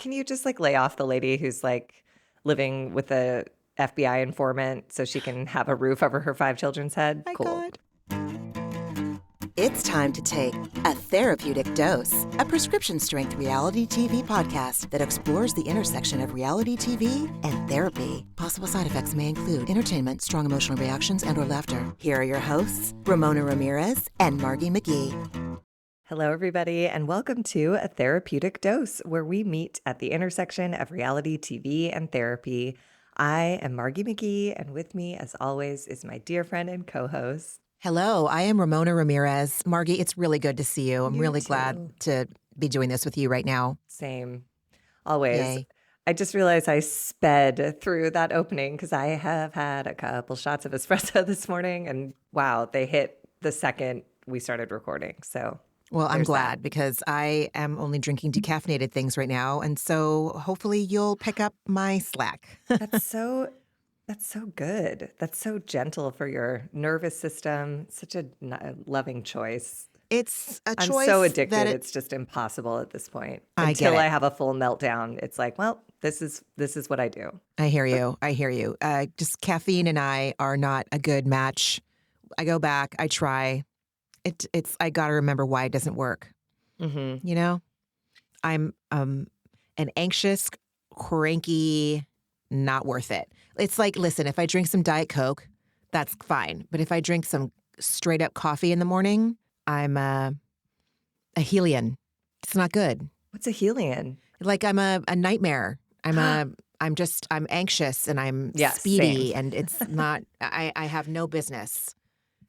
can you just like lay off the lady who's like living with a FBI informant so she can have a roof over her 5 children's head? My Cool. God. It's time to take A Therapeutic Dose, a prescription-strength reality TV podcast that explores the intersection of reality TV and therapy. Possible side effects may include entertainment, strong emotional reactions, and/or laughter. Here are your hosts, Ramona Ramirez and Margie McGee. Hello, everybody, and welcome to A Therapeutic Dose, where we meet at the intersection of reality TV and therapy. I am Margie McGee, and with me, as always, is my dear friend and co-host. Hello, I am Ramona Ramirez. Margie, it's really good to see you. I'm You really too. glad to be doing this with you right now. Same. Always. Yay. I just realized I sped through that opening because I have had a couple shots of espresso this morning, and wow, they hit the second we started recording. So, Well, I'm there's glad that. because I am only drinking decaffeinated things right now. And so hopefully you'll pick up my slack. That's so good. That's so gentle for your nervous system. Such a loving choice. It's a I'm choice so addicted. that It's just impossible at this point. I get Until it. I have a full meltdown, it's like, well, this is what I do. I hear you. I hear you. Just caffeine and I are not a good match. I go back. I try. I got to remember why it doesn't work. Mm-hmm. You know, I'm an anxious, cranky, not worth it. It's like, listen, if I drink some Diet Coke, that's fine. But if I drink some straight up coffee in the morning, I'm a Helian. It's not good. What's a Helian? Like I'm a nightmare. I'm anxious and I'm Yeah, speedy same. and it's not, I have no business.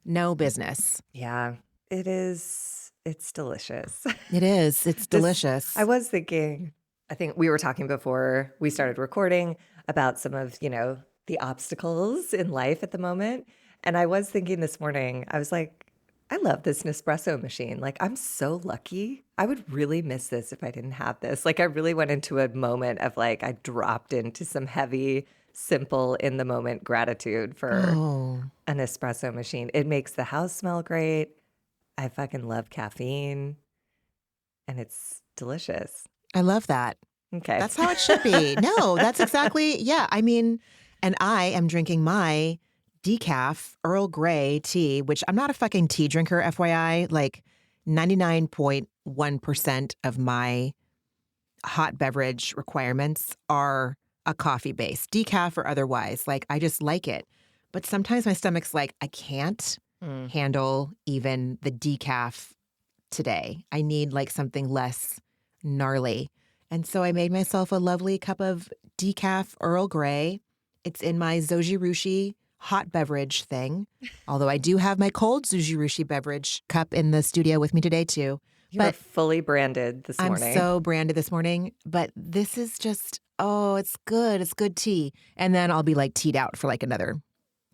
No business. Yeah, it is. It's delicious. It is. It's delicious. I was thinking, I think we were talking before we started recording about some of, the obstacles in life at the moment. And I was thinking this morning, I was like, I love this Nespresso machine. Like, I'm so lucky. I would really miss this if I didn't have this. Like, I really went into a moment of like, I dropped into some heavy, simple, in the moment gratitude for Oh, an espresso machine. It makes the house smell great. I fucking love caffeine and it's delicious. I love that. Okay. That's how it should be. No, that's exactly, yeah. I mean, and I am drinking my decaf Earl Grey tea, which I'm not a fucking tea drinker, FYI. Like 99.1% of my hot beverage requirements are a coffee base, decaf or otherwise. Like I just like it. But sometimes my stomach's like, I can't handle even the decaf today. I need like something less gnarly. And so I made myself a lovely cup of decaf Earl Grey. It's in my Zojirushi hot beverage thing. Although I do have my cold Zojirushi beverage cup in the studio with me today too. You're But fully branded this morning. I'm so branded this morning. But this is just, it's good. It's good tea. And then I'll be like teed out for like another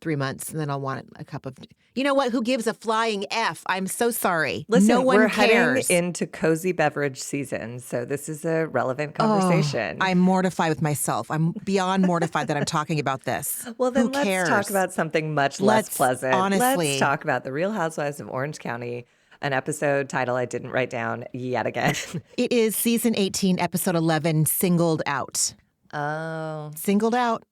3 months. And then I'll want a cup of, you know what? Who gives a flying F? I'm so sorry. Listen, no one we're cares. heading into cozy beverage season, so this is a relevant conversation. I'm mortified with myself. I'm beyond mortified that I'm talking about this. Well, then Who let's cares? talk about something much less Let's- pleasant. honestly. Let's talk about The Real Housewives of Orange County, an episode title I didn't write down yet again. It is season 18, episode 11, Singled Out. Oh. Singled Out.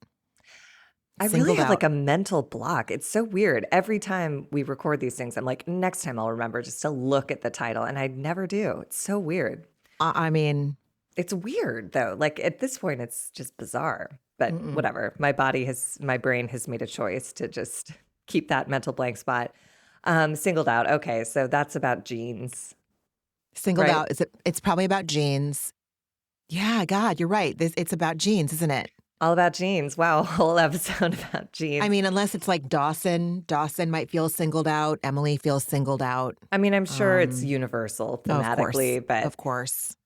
I really Singled have out. like a mental block. It's so weird. Every time we record these things, I'm like, next time I'll remember just to look at the title. And I never do. It's so weird. I mean, It's weird though. Like at this point, it's just bizarre. But whatever. My brain has made a choice to just keep that mental blank spot. Singled Out. Okay, so that's about jeans. Singled Right. Out. It's probably about jeans. Yeah, God, you're right. It's about jeans, isn't it? All about jeans. Wow, a whole episode about jeans. I mean, unless it's like Dawson. Dawson might feel singled out. Emily feels singled out. I'm sure it's universal thematically, Of course.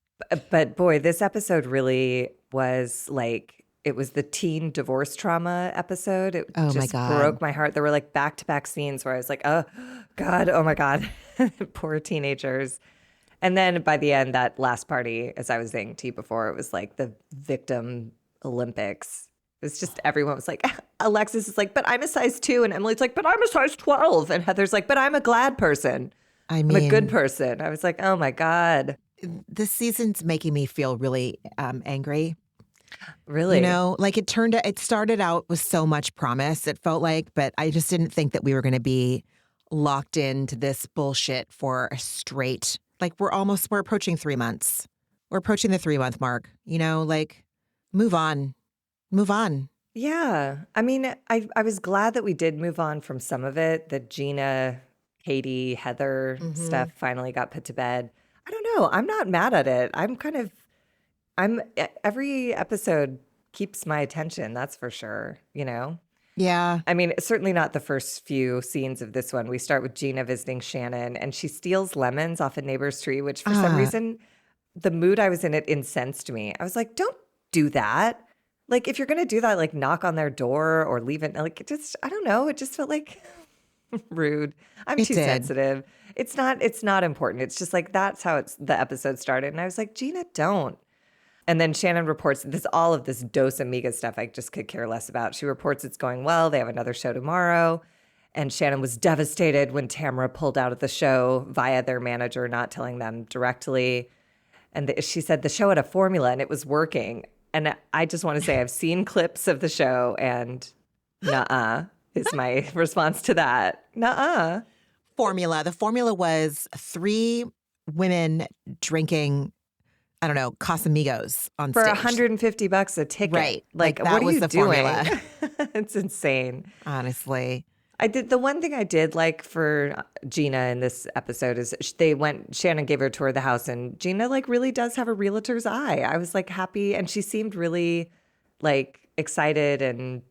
but boy, this episode really was like, it was the teen divorce trauma episode. It Oh, my just God. broke my heart. There were like back-to-back scenes where I was like, oh God, oh my God, poor teenagers. And then by the end, that last party, as I was saying to you before, it was like the victim Olympics. It was just, everyone was like, Alexis is like, but I'm a size 2. And Emily's like, but I'm a size 12. And Heather's like, but I'm a glad person. I I'm mean, a good person. I was like, oh my God. this season's making me feel really angry. Really? Like it started out with so much promise, it felt like, but I just didn't think that we were going to be locked into this bullshit for a straight, like we're approaching 3 months. We're approaching the 3-month mark, like move on, move on. Yeah. I mean, I was glad that we did move on from some of it. The Gina, Katie, Heather Mm-hmm. stuff finally got put to bed. I don't know. I'm not mad at it. Every episode keeps my attention, that's for sure. Yeah. I mean, certainly not the first few scenes of this one. We start with Gina visiting Shannon and she steals lemons off a neighbor's tree, which for some Uh, reason, the mood I was in, it incensed me. I was like, don't do that. Like, if you're going to do that, like knock on their door or leave it. Like, I don't know. It just felt like rude. I'm it too did. sensitive. It's not important. It's just like, that's how the episode started. And I was like, Gina, don't. And then Shannon reports all of this Dos Amigas stuff I just could care less about. She reports it's going well. They have another show tomorrow. And Shannon was devastated when Tamra pulled out of the show via their manager, not telling them directly. And she said the show had a formula and it was working. And I just want to say I've seen clips of the show and nuh-uh is my response to that. Nuh-uh. Formula. The formula was 3 women drinking, I don't know, Casamigos on For stage. $150 a ticket. Right. Like, Like that what are was you the doing? formula, It's insane. honestly. The one thing I did like for Gina in this episode is Shannon gave her a tour of the house and Gina like really does have a realtor's eye. I was like happy and she seemed really like excited and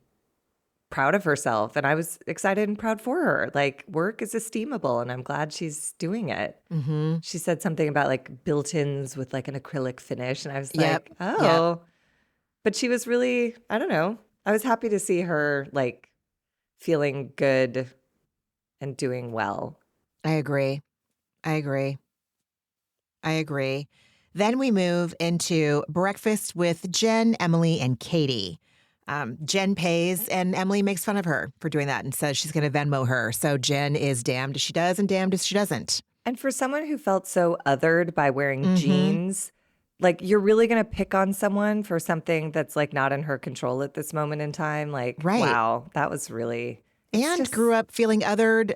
proud of herself. And I was excited and proud for her. Like work is esteemable and I'm glad she's doing it. Mm-hmm. She said something about like built-ins with like an acrylic finish. And I was Yep. like, Yep. oh, but she was really, I don't know. I was happy to see her like feeling good and doing well. I agree. I agree. I agree. Then we move into breakfast with Jen, Emily, and Katie. Jen pays, and Emily makes fun of her for doing that and says she's going to Venmo her. So Jen is damned if she does and damned if she doesn't. And for someone who felt so othered by wearing Mm-hmm. jeans, like you're really going to pick on someone for something that's like not in her control at this moment in time. Like, Right. wow, that was really, it's And just, grew up feeling othered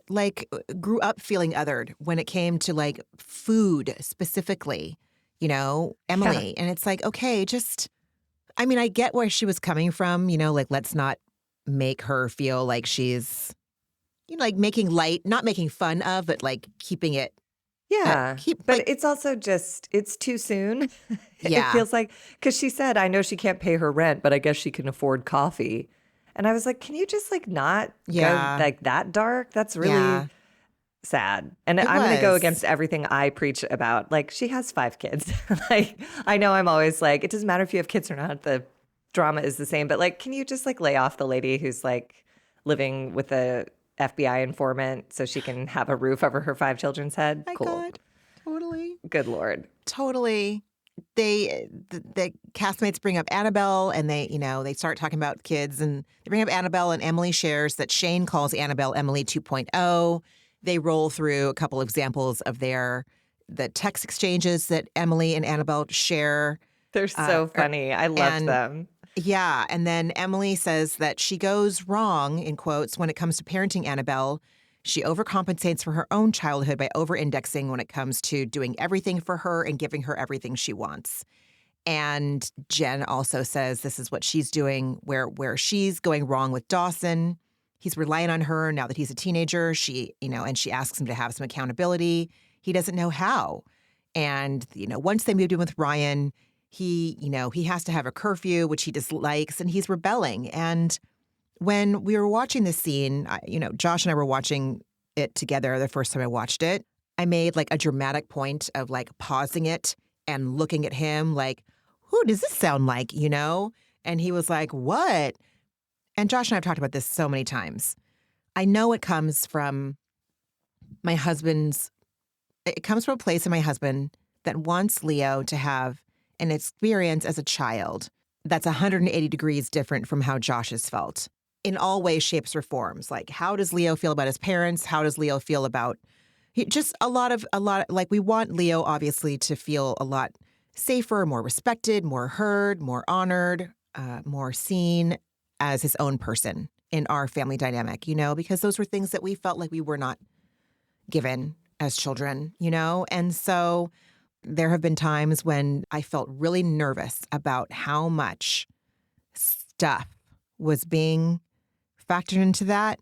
when it came to like food specifically, yeah, Emily. And it's like, okay, I mean, I get where she was coming from, like let's not make her feel like she's, like making light, not making fun of, but like keeping it, yeah. keep But like, it's also just, it's too soon. It yeah, feels like, because she said, I know she can't pay her rent, but I guess she can afford coffee. And I was like, can you just like not go yeah, like that dark? That's really yeah, sad. And it I'm going to go was. against everything I preach about. Like, she has 5 kids. Like, I know I'm always like, it doesn't matter if you have kids or not. The drama is the same. But like, can you just like lay off the lady who's like living with a FBI informant so she can have a roof over her 5 children's head? My Cool. God, totally. Good Lord. Totally. The castmates bring up Annabelle and they start talking about kids and they bring up Annabelle and Emily shares that Shane calls Annabelle Emily 2.0. They roll through a couple examples of the text exchanges that Emily and Annabelle share. They're so Er, funny. I loved and them. yeah, and then Emily says that she goes wrong, in quotes, when it comes to parenting Annabelle. She overcompensates for her own childhood by over-indexing when it comes to doing everything for her and giving her everything she wants. And Jen also says this is what she's doing, where she's going wrong with Dawson. He's relying on her now that he's a teenager. And she asks him to have some accountability. He doesn't know how. And, once they moved in with Ryan, he has to have a curfew, which he dislikes, and he's rebelling. And when we were watching this scene, Josh and I were watching it together the first time I watched it. I made like a dramatic point of like pausing it and looking at him like, who does this sound like, And he was like, what? And Josh and I have talked about this so many times. I know it comes from it comes from a place in my husband that wants Leo to have an experience as a child that's 180 degrees different from how Josh has felt in all ways, shapes, or forms. Like, how does Leo feel about his parents? How does Leo feel about, Just a lot, like we want Leo obviously to feel a lot safer, more respected, more heard, more honored, more seen as his own person in our family dynamic, because those were things that we felt like we were not given as children, And so there have been times when I felt really nervous about how much stuff was being factored into that,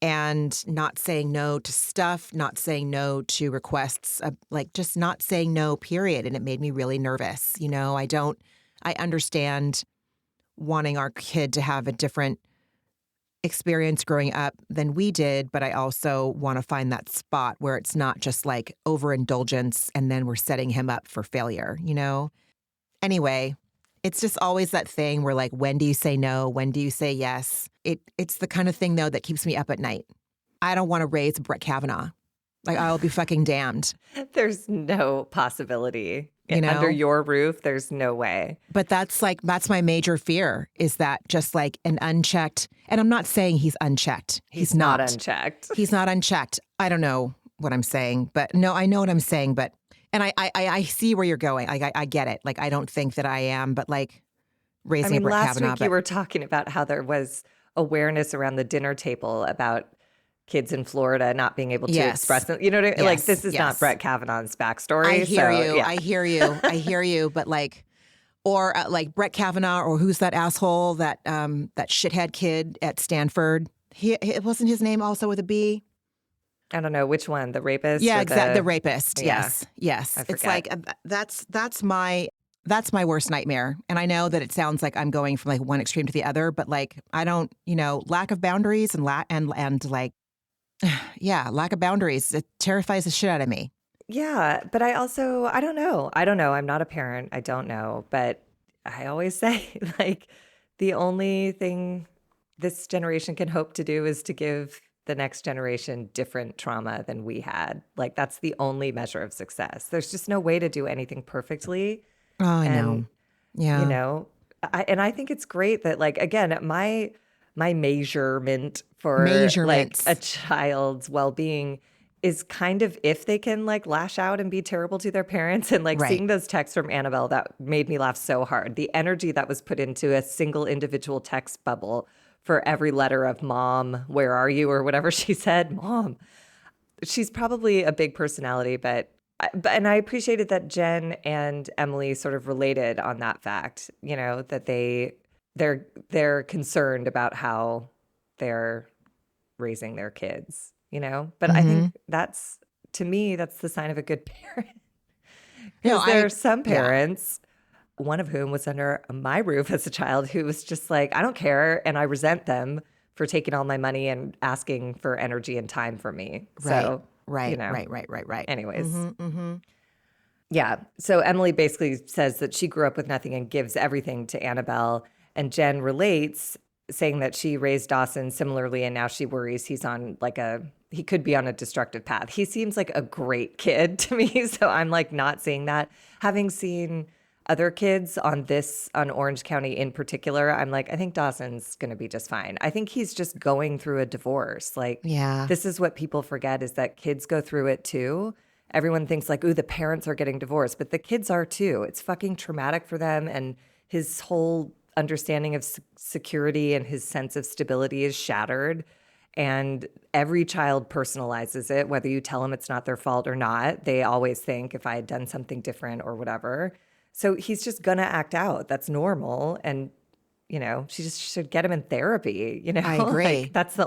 and not saying no to stuff, not saying no to requests, like just not saying no, period. And it made me really nervous. I understand wanting our kid to have a different experience growing up than we did, but I also want to find that spot where it's not just like overindulgence and then we're setting him up for failure. Anyway, it's just always that thing where, like, when do you say no? When do you say yes? It's the kind of thing, though, that keeps me up at night. I don't want to raise Brett Kavanaugh. Like, I'll be fucking damned, There's no possibility. you Under know? your roof, there's no way. But that's my major fear, is that just like an unchecked, and I'm not saying he's unchecked. He's not unchecked. He's not unchecked. I don't know what I'm saying, but no, I know what I'm saying, but, and I see where you're going. Like, I get it. Like, I don't think that I am, but like raising a Brett last Kavanaugh. week you were talking about how there was awareness around the dinner table about kids in Florida not being able to Yes. express them. You know what I mean? Like, Yes, this is not yes. Brett Kavanaugh's backstory. I hear so, you. yeah. I hear you. I hear you. But like, or like Brett Kavanaugh, or who's that asshole, that shithead kid at Stanford? It wasn't his name also with a B? I don't know which one, the rapist. Yeah, or exactly. The rapist. Yeah. Yes. I It's forget. like that's my worst nightmare. And I know that it sounds like I'm going from like one extreme to the other, but like I don't, lack of boundaries and like lack of boundaries. It terrifies the shit out of me. Yeah, but I don't know. I'm not a parent. I don't know. But I always say, like, the only thing this generation can hope to do is to give the next generation different trauma than we had. Like, that's the only measure of success. There's just no way to do anything perfectly. Oh, I know. And, Yeah. I think it's great that, like, again, my measurement for like Measurements. a child's well-being is kind of if they can like lash out and be terrible to their parents. And like Right. seeing those texts from Annabelle, that made me laugh so hard. The energy that was put into a single individual text bubble for every letter of mom, where are you, or whatever she said. Mom, she's probably a big personality, and I appreciated that Jen and Emily sort of related on that fact, that they're concerned about how they're raising their kids, But I think to me, that's the sign of a good parent. No, Because there are some yeah. parents, one of whom was under my roof as a child, who was just like, I don't care, and I resent them for taking all my money and asking for energy and time from me. So, Right. you know, Right. anyways. Mm-hmm. Yeah. So Emily basically says that she grew up with nothing and gives everything to Annabelle. And Jen relates, saying that she raised Dawson similarly, and now she worries he's on he could be on a destructive path. He seems like a great kid to me. So I'm like not seeing that. Having seen other kids on Orange County in particular, I'm like, I think Dawson's going to be just fine. I think he's just going through a divorce. Like, Yeah. this is what people forget, is that kids go through it too. Everyone thinks like, ooh, the parents are getting divorced, but the kids are too. It's fucking traumatic for them. And his whole understanding of security and his sense of stability is shattered. And every child personalizes it, whether you tell them it's not their fault or not. They always think, if I had done something different or whatever. So he's just gonna act out. That's normal. And, she just should get him in therapy, I agree. Like, that's the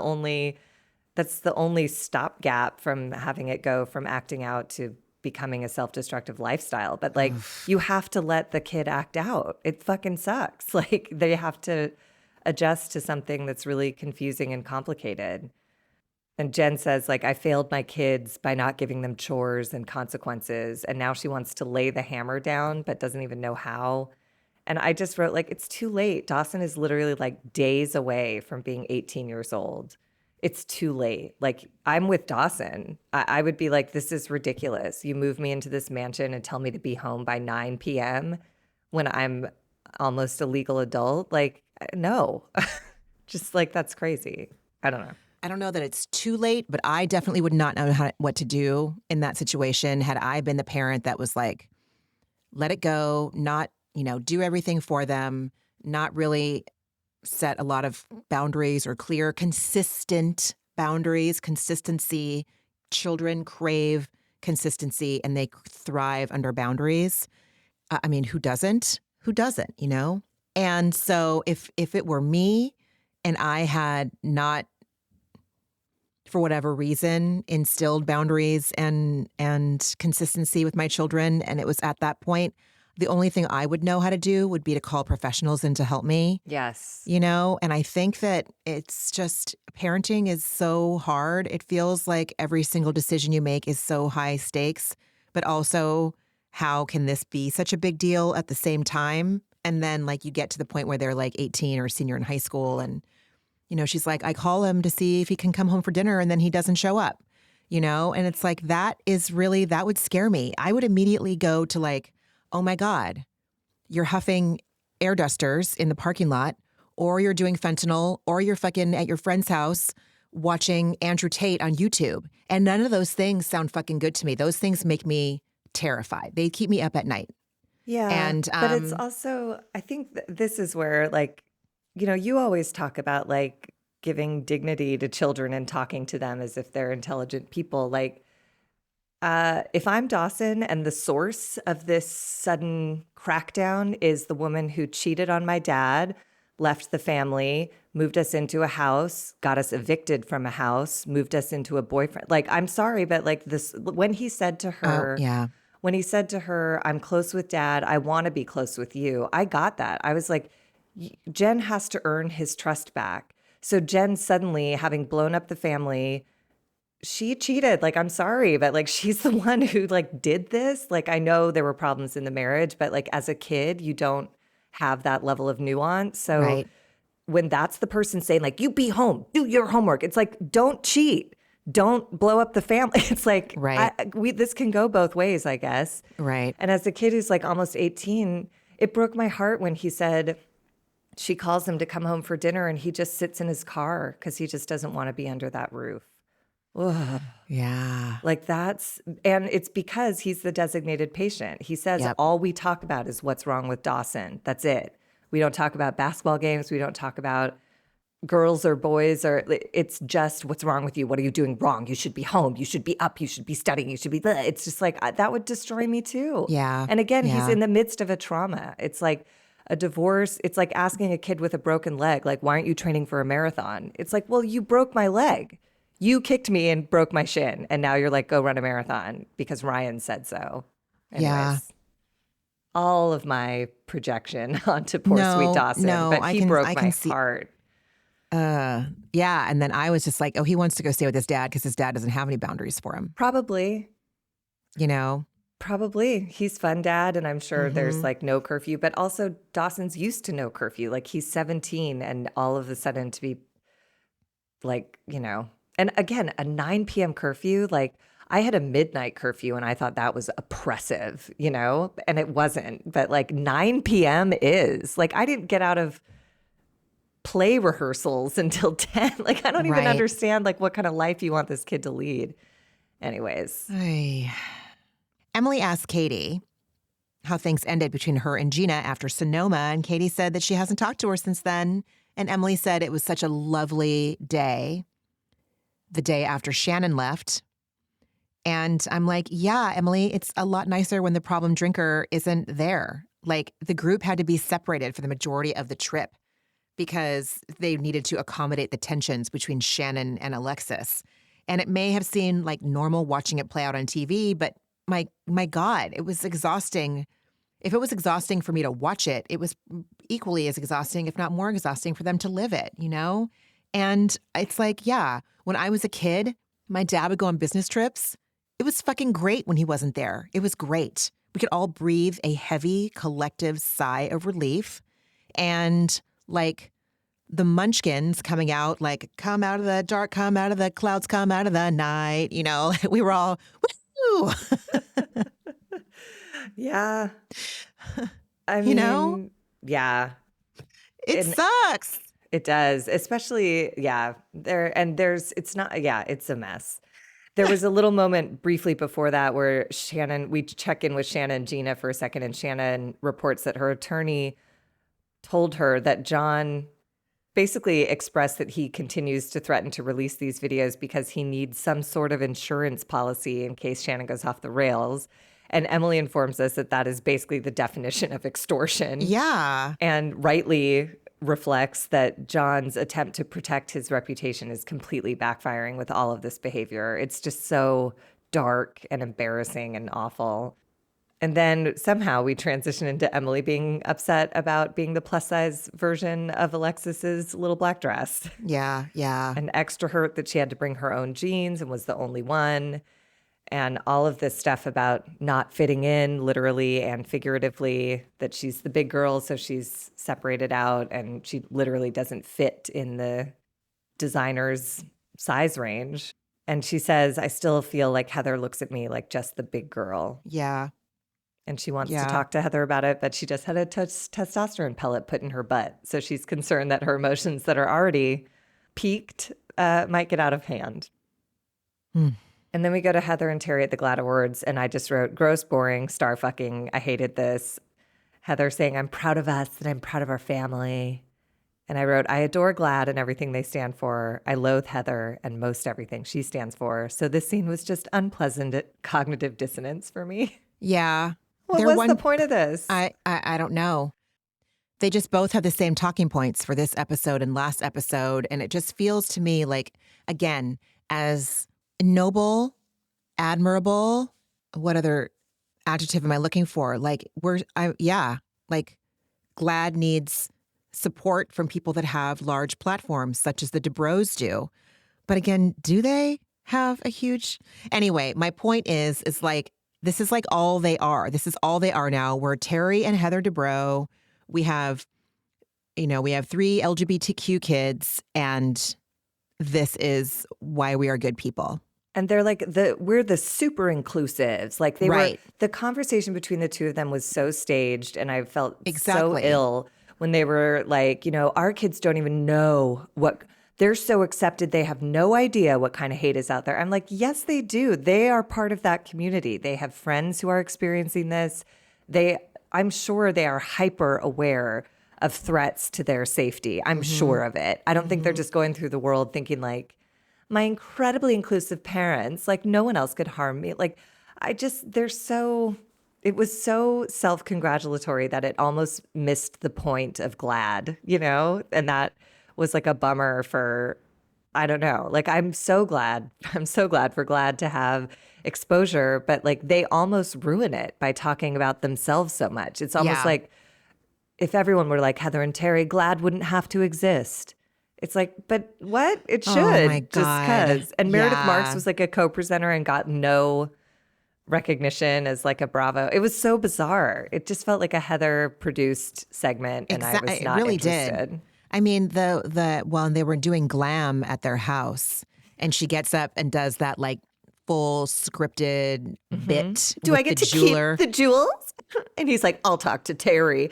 only stopgap from having it go from acting out to becoming a self-destructive lifestyle. But like, you have to let the kid act out. It fucking sucks. Like, they have to adjust to something that's really confusing and complicated. And Jen says, like, I failed my kids by not giving them chores and consequences. And now she wants to lay the hammer down, but doesn't even know how. And I just wrote, like, it's too late. Dawson is literally like days away from being 18 years old. It's too late. Like, I'm with Dawson. I would be like, this is ridiculous. You move me into this mansion and tell me to be home by 9 p.m. when I'm almost a legal adult. Like, no. Just like, that's crazy. I don't know. I don't know that it's too late, but I definitely would not know what to do in that situation had I been the parent that was like, let it go, not, do everything for them, not really set a lot of boundaries or clear, consistent boundaries, consistency. Children crave consistency and they thrive under boundaries. I mean, who doesn't? Who doesn't, And so if it were me and I had not, for whatever reason, instilled boundaries and consistency with my children, and it was at that point, the only thing I would know how to do would be to call professionals in to help me. Yes. And I think that it's just parenting is so hard. It feels like every single decision you make is so high stakes, but also how can this be such a big deal at the same time? And then like you get to the point where they're like 18 or senior in high school and, she's like, I call him to see if he can come home for dinner and then he doesn't show up, and it's like that would scare me. I would immediately go to like, oh my God, you're huffing air dusters in the parking lot, or you're doing fentanyl, or you're fucking at your friend's house watching Andrew Tate on YouTube. And none of those things sound fucking good to me. Those things make me terrified. They keep me up at night. Yeah. And but it's also, I think this is where like, you always talk about like giving dignity to children and talking to them as if they're intelligent people. Like, if I'm Dawson and the source of this sudden crackdown is the woman who cheated on my dad, left the family, moved us into a house, got us evicted from a house, moved us into a boyfriend. Like, I'm sorry, but like this, when he said to her, I'm close with dad, I want to be close with you. I got that. I was like, Jen has to earn his trust back. So Jen suddenly, having blown up the family, she cheated. Like, I'm sorry, but like, she's the one who like did this. Like, I know there were problems in the marriage, but like as a kid, you don't have that level of nuance. So right. when that's the person saying like, you be home, do your homework. It's like, don't cheat. Don't blow up the family. It's like, right. This can go both ways, I guess. Right. And as a kid who's like almost 18, it broke my heart when he said, she calls him to come home for dinner and he just sits in his car because he just doesn't want to be under that roof. Ugh. Yeah. Like and it's because he's the designated patient. He says, all we talk about is what's wrong with Dawson. That's it. We don't talk about basketball games. We don't talk about girls or boys, or it's just what's wrong with you. What are you doing wrong? You should be home. You should be up. You should be studying. You should be, it's just like, that would destroy me too. Yeah. And again, he's in the midst of a trauma. It's like a divorce. It's like asking a kid with a broken leg, like, why aren't you training for a marathon? It's like, well, you broke my leg. You kicked me and broke my shin. And now you're like, go run a marathon because Ryan said so. Anyways, all of my projection onto poor sweet Dawson. But he broke my heart. Yeah. And then I was just like, oh, he wants to go stay with his dad because his dad doesn't have any boundaries for him. Probably. Probably. He's fun dad. And I'm sure there's like no curfew. But also Dawson's used to no curfew. Like he's 17 and all of a sudden to be like, and again, a 9 p.m. curfew, like I had a midnight curfew and I thought that was oppressive, and it wasn't. But like 9 p.m. is like, I didn't get out of play rehearsals until 10. Like, I don't even understand like what kind of life you want this kid to lead. Anyways. Emily asked Katie how things ended between her and Gina after Sonoma. And Katie said that she hasn't talked to her since then. And Emily said it was such a lovely day, the day after Shannon left. And I'm like, yeah, Emily, it's a lot nicer when the problem drinker isn't there. Like the group had to be separated for the majority of the trip because they needed to accommodate the tensions between Shannon and Alexis. And it may have seemed like normal watching it play out on TV, but my God, it was exhausting. If it was exhausting for me to watch it, it was equally as exhausting, if not more exhausting, for them to live it, And it's like, yeah, when I was a kid, my dad would go on business trips. It was fucking great when he wasn't there. It was great. We could all breathe a heavy collective sigh of relief. And like the munchkins coming out, like, come out of the dark, come out of the clouds, come out of the night, we were all, woo! Yeah. I mean, yeah. It sucks. It does, especially, yeah, it's a mess. There was a little moment briefly before that where we check in with Shanna and Gina for a second, and Shannon reports that her attorney told her that John basically expressed that he continues to threaten to release these videos because he needs some sort of insurance policy in case Shannon goes off the rails. And Emily informs us that that is basically the definition of extortion. Yeah. And rightly reflects that John's attempt to protect his reputation is completely backfiring with all of this behavior. It's just so dark and embarrassing and awful. And then somehow we transition into Emily being upset about being the plus size version of Alexis's little black dress. Yeah, yeah. And extra hurt that she had to bring her own jeans and was the only one. And all of this stuff about not fitting in literally and figuratively, that she's the big girl, so she's separated out and she literally doesn't fit in the designer's size range. And she says, I still feel like Heather looks at me like just the big girl. Yeah. And she wants to talk to Heather about it, but she just had a testosterone pellet put in her butt. So she's concerned that her emotions that are already peaked might get out of hand. And then we go to Heather and Terry at the GLAAD Awards, and I just wrote, gross, boring, star fucking. I hated this. Heather saying, I'm proud of us and I'm proud of our family. And I wrote, I adore GLAAD and everything they stand for. I loathe Heather and most everything she stands for. So this scene was just unpleasant cognitive dissonance for me. Yeah. What was the point of this? I don't know. They just both have the same talking points for this episode and last episode. And it just feels to me like, again, as noble, admirable, what other adjective am I looking for? Like like GLAAD needs support from people that have large platforms, such as the DuBros do. But again, do they have a huge? Anyway, my point is like, this is like all they are. This is all they are now. We're Terry and Heather Dubrow. We have 3 LGBTQ kids, and this is why we are good people. And they're like, we're the super inclusives. Like the conversation between the two of them was so staged, and I felt so ill when they were like, our kids don't even know what. They're so accepted. They have no idea what kind of hate is out there. I'm like, yes, they do. They are part of that community. They have friends who are experiencing this. I'm sure they are hyper aware of threats to their safety. I'm sure of it. I don't think they're just going through the world thinking like, my incredibly inclusive parents, like no one else could harm me. Like it was so self-congratulatory that it almost missed the point of GLAAD, and that was like a bummer for, I don't know. Like, I'm so glad for GLAAD to have exposure, but like they almost ruin it by talking about themselves so much. It's almost like if everyone were like Heather and Terry, GLAAD wouldn't have to exist. It's like, but what? It should. Oh my just God. because. And Meredith Marks was like a co-presenter and got no recognition as like a Bravo. It was so bizarre. It just felt like a Heather produced segment, and I was not interested. Did. I mean, they were doing glam at their house, and she gets up and does that like full scripted bit. Do I get to keep the jewels? And he's like, I'll talk to Terry.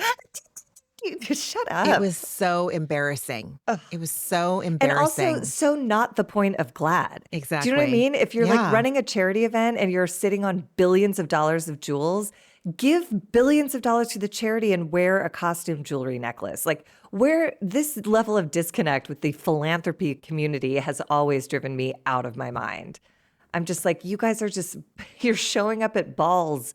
Shut up. It was so embarrassing. It was so embarrassing. And also so not the point of GLAAD. Exactly. Do you know what I mean? If you're like running a charity event and you're sitting on billions of dollars of jewels, give billions of dollars to the charity and wear a costume jewelry necklace. Like, where this level of disconnect with the philanthropy community has always driven me out of my mind. I'm just like, you guys are you're showing up at balls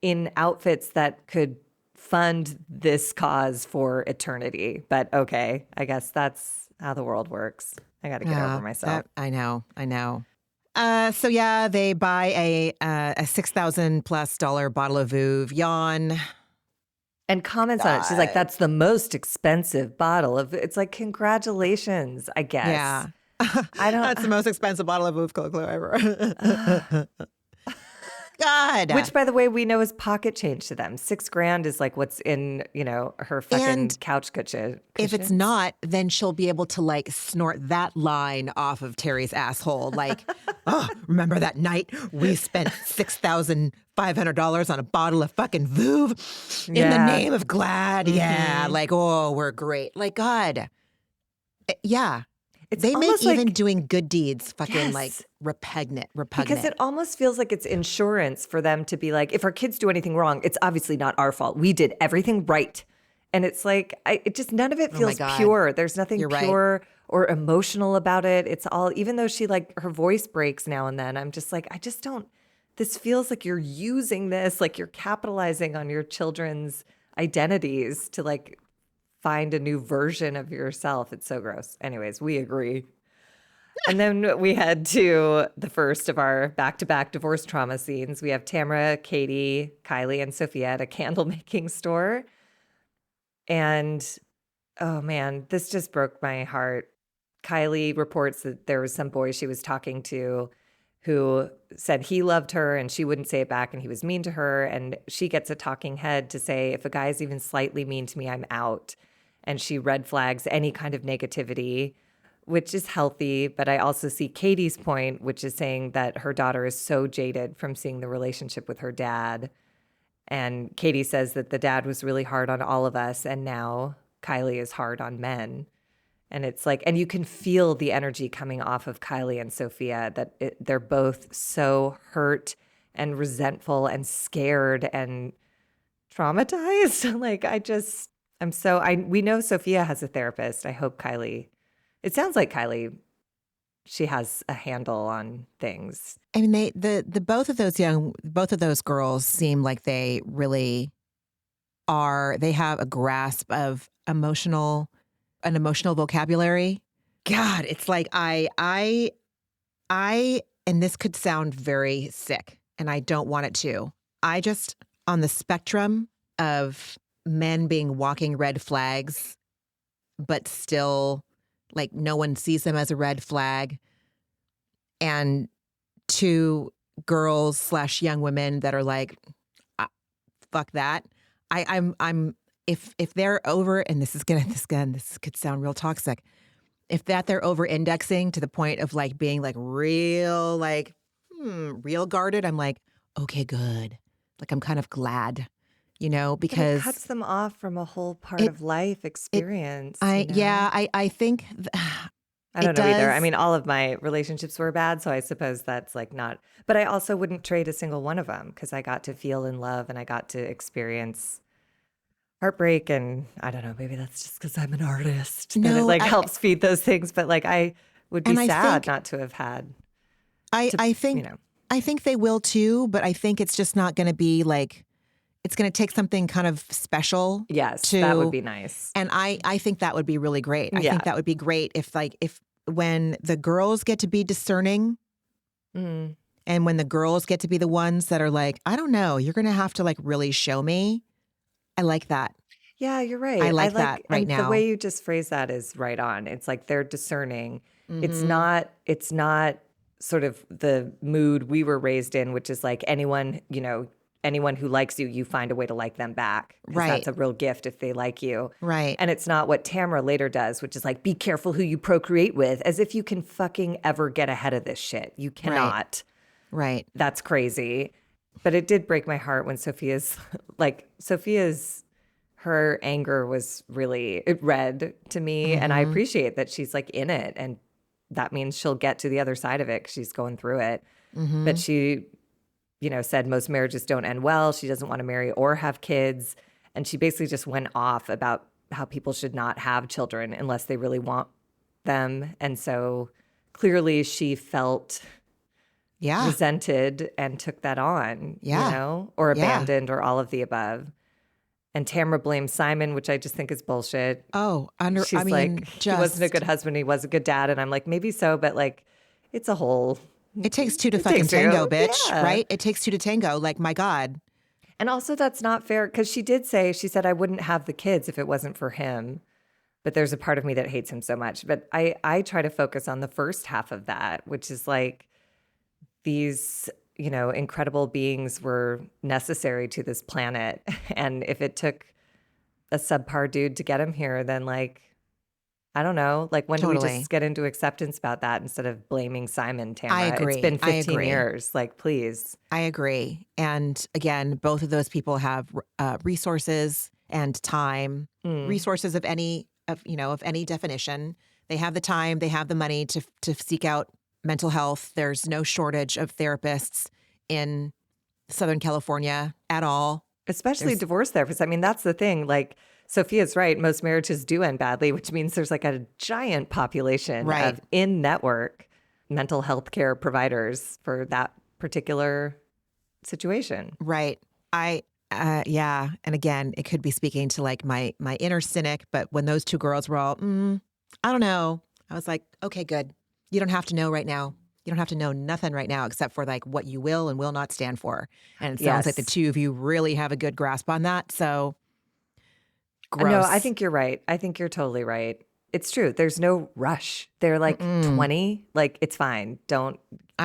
in outfits that could fund this cause for eternity. But okay, I guess that's how the world works. I got to get over myself. I know. So they buy a $6,000+ bottle of Veuve. Yawn. And comments on it. She's like, that's the most expensive bottle of. It's like, congratulations, I guess. Yeah. That's the most expensive bottle of Veuve Clicquot ever. God. Which, by the way, we know is pocket change to them. $6,000 is like what's in, her fucking couch cushion. If it's not, then she'll be able to like snort that line off of Terry's asshole. Like, oh, remember that night we spent $6,500 on a bottle of fucking Veuve in the name of GLAAD? Yeah. Like, oh, we're great. Like, God. Yeah. It's They make almost even like, doing good deeds fucking like yes, repugnant. because Repugnant. it almost feels like it's insurance for them to be like, if our kids do anything wrong, it's obviously not our fault. We did everything right. And it's like, it just, none of it Oh my feels God. pure. There's nothing You're right. pure or emotional about it. It's all, even though she like, her voice breaks now and then, I'm just like, I just don't, this feels like you're using this, like you're capitalizing on your children's identities to like find a new version of yourself. It's so gross. Anyways, we agree. And then we head to the first of our back-to-back divorce trauma scenes. We have Tamra, Katie, Kylie, and Sophia at a candle making store. And oh man, this just broke my heart. Kylie reports that there was some boy she was talking to who said he loved her and she wouldn't say it back and he was mean to her. And she gets a talking head to say, if a guy's even slightly mean to me, I'm out. And she red flags any kind of negativity, which is healthy. But I also see Katie's point, which is saying that her daughter is so jaded from seeing the relationship with her dad. And Katie says that the dad was really hard on all of us. And now Kylie is hard on men. And it's like, and you can feel the energy coming off of Kylie and Sophia that they're both so hurt and resentful and scared and traumatized. Like, we know Sophia has a therapist. I hope Kylie, it sounds like Kylie, she has a handle on things. I mean, the both of those girls seem like they really they have a grasp of an emotional vocabulary. God, it's like and this could sound very sick, and I don't want it to. I just, on the spectrum of men being walking red flags, but still like no one sees them as a red flag, and to girls / young women that are like, "Ah, fuck that. I'm if they're over, and this could sound real toxic. If they're over indexing to the point of like being like real guarded, I'm like, okay, good. Like I'm kind of glad, But it because cuts them off from a whole part it of life it experience, you know? I think I it don't know either. I does. mean, all of my relationships were bad, so I suppose that's like not, but I also wouldn't trade a single one of them because I got to feel in love and I got to experience heartbreak. And I don't know, maybe that's just because I'm an artist that it No, like helps feed those things. But like, I would be and I sad think not to have had I to, I you think know, I think they will too, but I think it's just not going to be like, it's going to take something kind of special yes, that would to. be nice. And I think that would be really great. I think Yeah. that would be great if when the girls get to be discerning, Mm. and when the girls get to be the ones that are like, I don't know, you're going to have to like really show me. I like that. Yeah, you're I right. I like that like, right and the now. way you just phrase that is right on. It's like they're discerning. Mm-hmm. It's not sort of the mood we were raised in, which is like anyone, anyone who likes you, you find a way to like them back because that's Right. a real gift if they like you. Right. And it's not what Tamra later does, which is like, be careful who you procreate with, as if you can fucking ever get ahead of this shit. You Right. cannot. Right. That's crazy. But it did break my heart when Sophia's her anger was really, it read to me. And I Mm-hmm. appreciate that she's like in it. And that means she'll get to the other side of it 'cause she's going through it. Mm-hmm. But she, said most marriages don't end well. She doesn't want to marry or have kids. And she basically just went off about how people should not have children unless they really want them. And so clearly she felt Yeah. resented and took that on, Yeah. or Yeah. abandoned or all of the above. And Tamra blames Simon, which I just think is bullshit. Oh, I She's like, mean, he wasn't a just, good husband. He was a good dad. And I'm like, maybe so, but like, it's a whole, it takes two to it fucking takes tango, two. bitch, Yeah. right? It takes two to tango. Like, my God. And also, that's not fair because she said, I wouldn't have the kids if it wasn't for him. But there's a part of me that hates him so much. But I try to focus on the first half of that, which is like these, incredible beings were necessary to this planet. And if it took a subpar dude to get him here, then like, I don't know. Like, when do we Totally. just get into acceptance about that instead of blaming Simon, I Tamra? It's agree. been I 15 agree. years. Like, please. I agree. And again, both of those people have resources and time, Mm. resources of any definition. They have the time, they have the money to seek out mental health. There's no shortage of therapists in Southern California at all. Especially divorce therapists. I mean, that's the thing. Like, Sophia's right. Most marriages do end badly, which means there's like a giant population Right. of in-network mental health care providers for that particular situation. Right. Yeah. And again, it could be speaking to like my inner cynic, but when those two girls were all, I don't know. I was like, okay, good. You don't have to know right now. You don't have to know nothing right now except for like what you will and will not stand for. And it sounds like the Yes. two of you really have a good grasp on that. So No, gross. I think you're right. I think you're totally right. It's true. There's no rush. They're like 20. Like, it's fine. I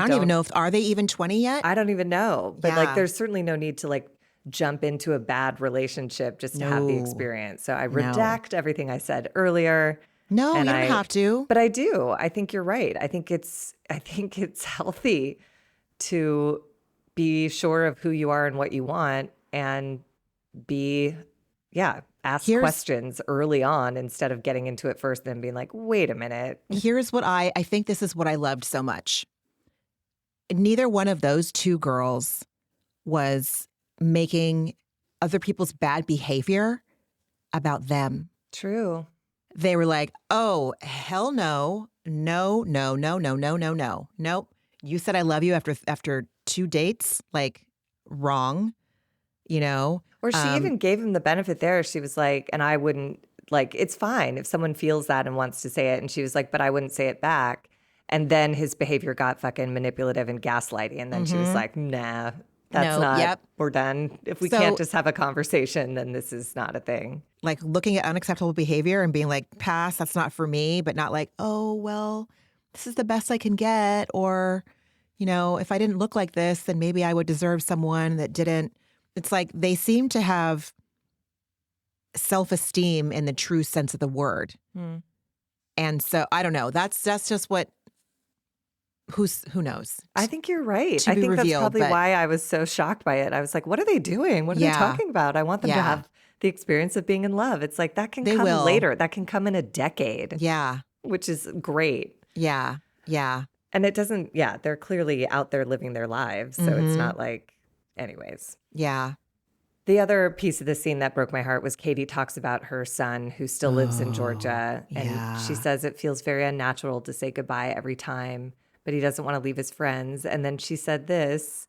don't even know are they even 20 yet? I don't even know. But like, Yeah. there's certainly no need to like jump into a bad relationship just to have the No. experience. So I No. redact everything I said earlier. No, And you don't have to. But I do. I think you're right. I think it's healthy to be sure of who you are and what you want and ask questions early on instead of getting into it first and then being like, wait a minute. Here's what I think this is what I loved so much. Neither one of those two girls was making other people's bad behavior about them. True. They were like, oh, hell no. No, no, no, no, no, no, no. Nope. You said I love you after 2 dates. Like, wrong, you know? Or she even gave him the benefit there. She was like, and I wouldn't, like, it's fine if someone feels that and wants to say it. And she was like, but I wouldn't say it back. And then his behavior got fucking manipulative and gaslighty. And then she was like, nah, that's not, we're done. If we can't just have a conversation, then this is not a thing. Like looking at unacceptable behavior and being like, pass, that's not for me, but not like, oh, well, this is the best I can get. Or, you know, if I didn't look like this, then maybe I would deserve someone that didn't. It's like they seem to have self-esteem in the true sense of the word. And so I don't know. That's just what who knows? I think you're right. To I be think revealed, that's probably but- why I was so shocked by it. I was like, what are they doing? What are they talking about? I want them to have the experience of being in love. It's like that can come later. That can come in a decade. Yeah. Which is great. Yeah. Yeah. And it doesn't, they're clearly out there living their lives. So it's not like, anyways. Yeah. The other piece of the scene that broke my heart was Katie talks about her son who still lives in Georgia. And she says it feels very unnatural to say goodbye every time, but he doesn't want to leave his friends. And then she said this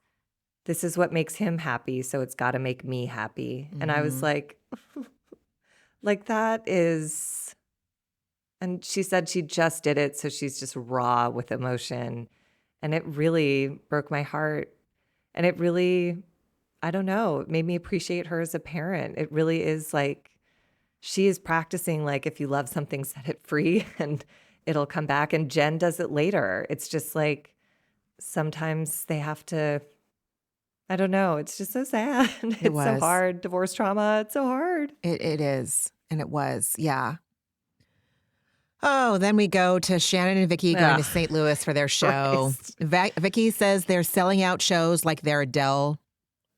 is what makes him happy. So it's got to make me happy. And I was like, like that is, and she said she just did it. So she's just raw with emotion. And it really broke my heart. And it really, I don't know, it made me appreciate her as a parent. It really is like, she is practicing like, if you love something, set it free and it'll come back. And Jen does it later. It's just like, sometimes they have to, I don't know. It's just so sad. It's so hard. Divorce trauma. It's so hard. It is. And it was. Yeah. Oh, then we go to Shannon and Vicky going to St. Louis for their show. Vicky says they're selling out shows like they're Adele.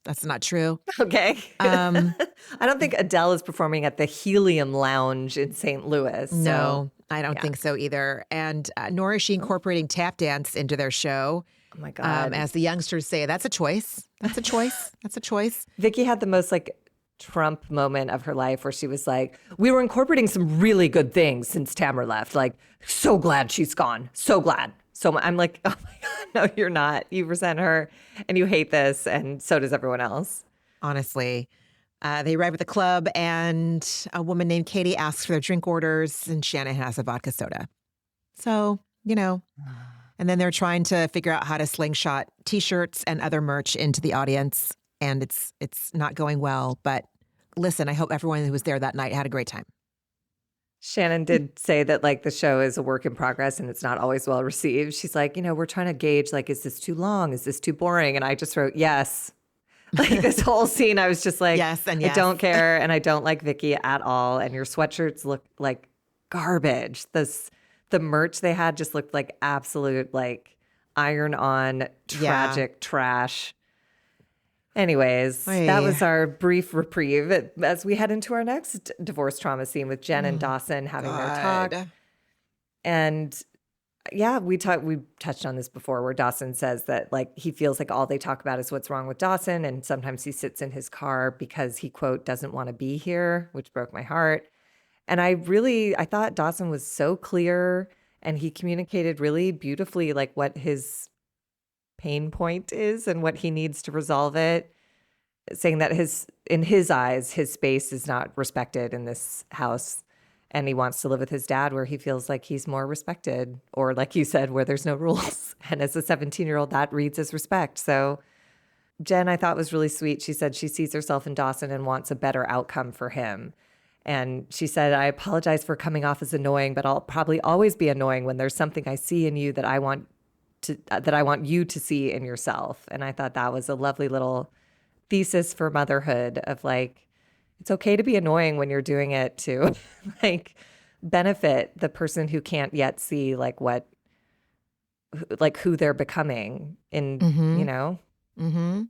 That's not true. Okay. I don't think Adele is performing at the Helium Lounge in St. Louis. So, no, I don't think so either. And nor is she incorporating tap dance into their show. Oh my God. As the youngsters say, that's a choice. That's a choice. That's a choice. Vicky had the most like Trump moment of her life where she was like, we were incorporating some really good things since Tamra left. Like, so glad she's gone. So glad. So I'm like, oh my God, no, you're not. You resent her and you hate this. And so does everyone else. Honestly. They arrive at the club and a woman named Katie asks for their drink orders and Shannon has a vodka soda. So, you know, and then they're trying to figure out how to slingshot T-shirts and other merch into the audience. And it's not going well. But listen, I hope everyone who was there that night had a great time. Shannon did say that like the show is a work in progress and it's not always well received. She's like, you know, we're trying to gauge like, is this too long? Is this too boring? And I just wrote, yes. Like this whole scene, I was just like, yes, and yes. I don't care. And I don't like Vicky at all. And your sweatshirts look like garbage. The merch they had just looked like absolute like iron on tragic trash. Anyways, that was our brief reprieve as we head into our next divorce trauma scene with Jen and Dawson having their talk. And yeah, we touched on this before, where Dawson says that like he feels like all they talk about is what's wrong with Dawson, and sometimes he sits in his car because he, quote, doesn't want to be here, which broke my heart. And I thought Dawson was so clear, and he communicated really beautifully like what his pain point is and what he needs to resolve it, saying that in his eyes, his space is not respected in this house. And he wants to live with his dad where he feels like he's more respected, or like you said, where there's no rules. And as a 17-year-old, that reads as respect. So Jen, I thought, was really sweet. She said she sees herself in Dawson and wants a better outcome for him. And she said, I apologize for coming off as annoying, but I'll probably always be annoying when there's something I see in you that I want you to see in yourself. And I thought that was a lovely little thesis for motherhood of like, it's okay to be annoying when you're doing it to like benefit the person who can't yet see like who they're becoming in, Mm-hmm. you know? Mm-hmm.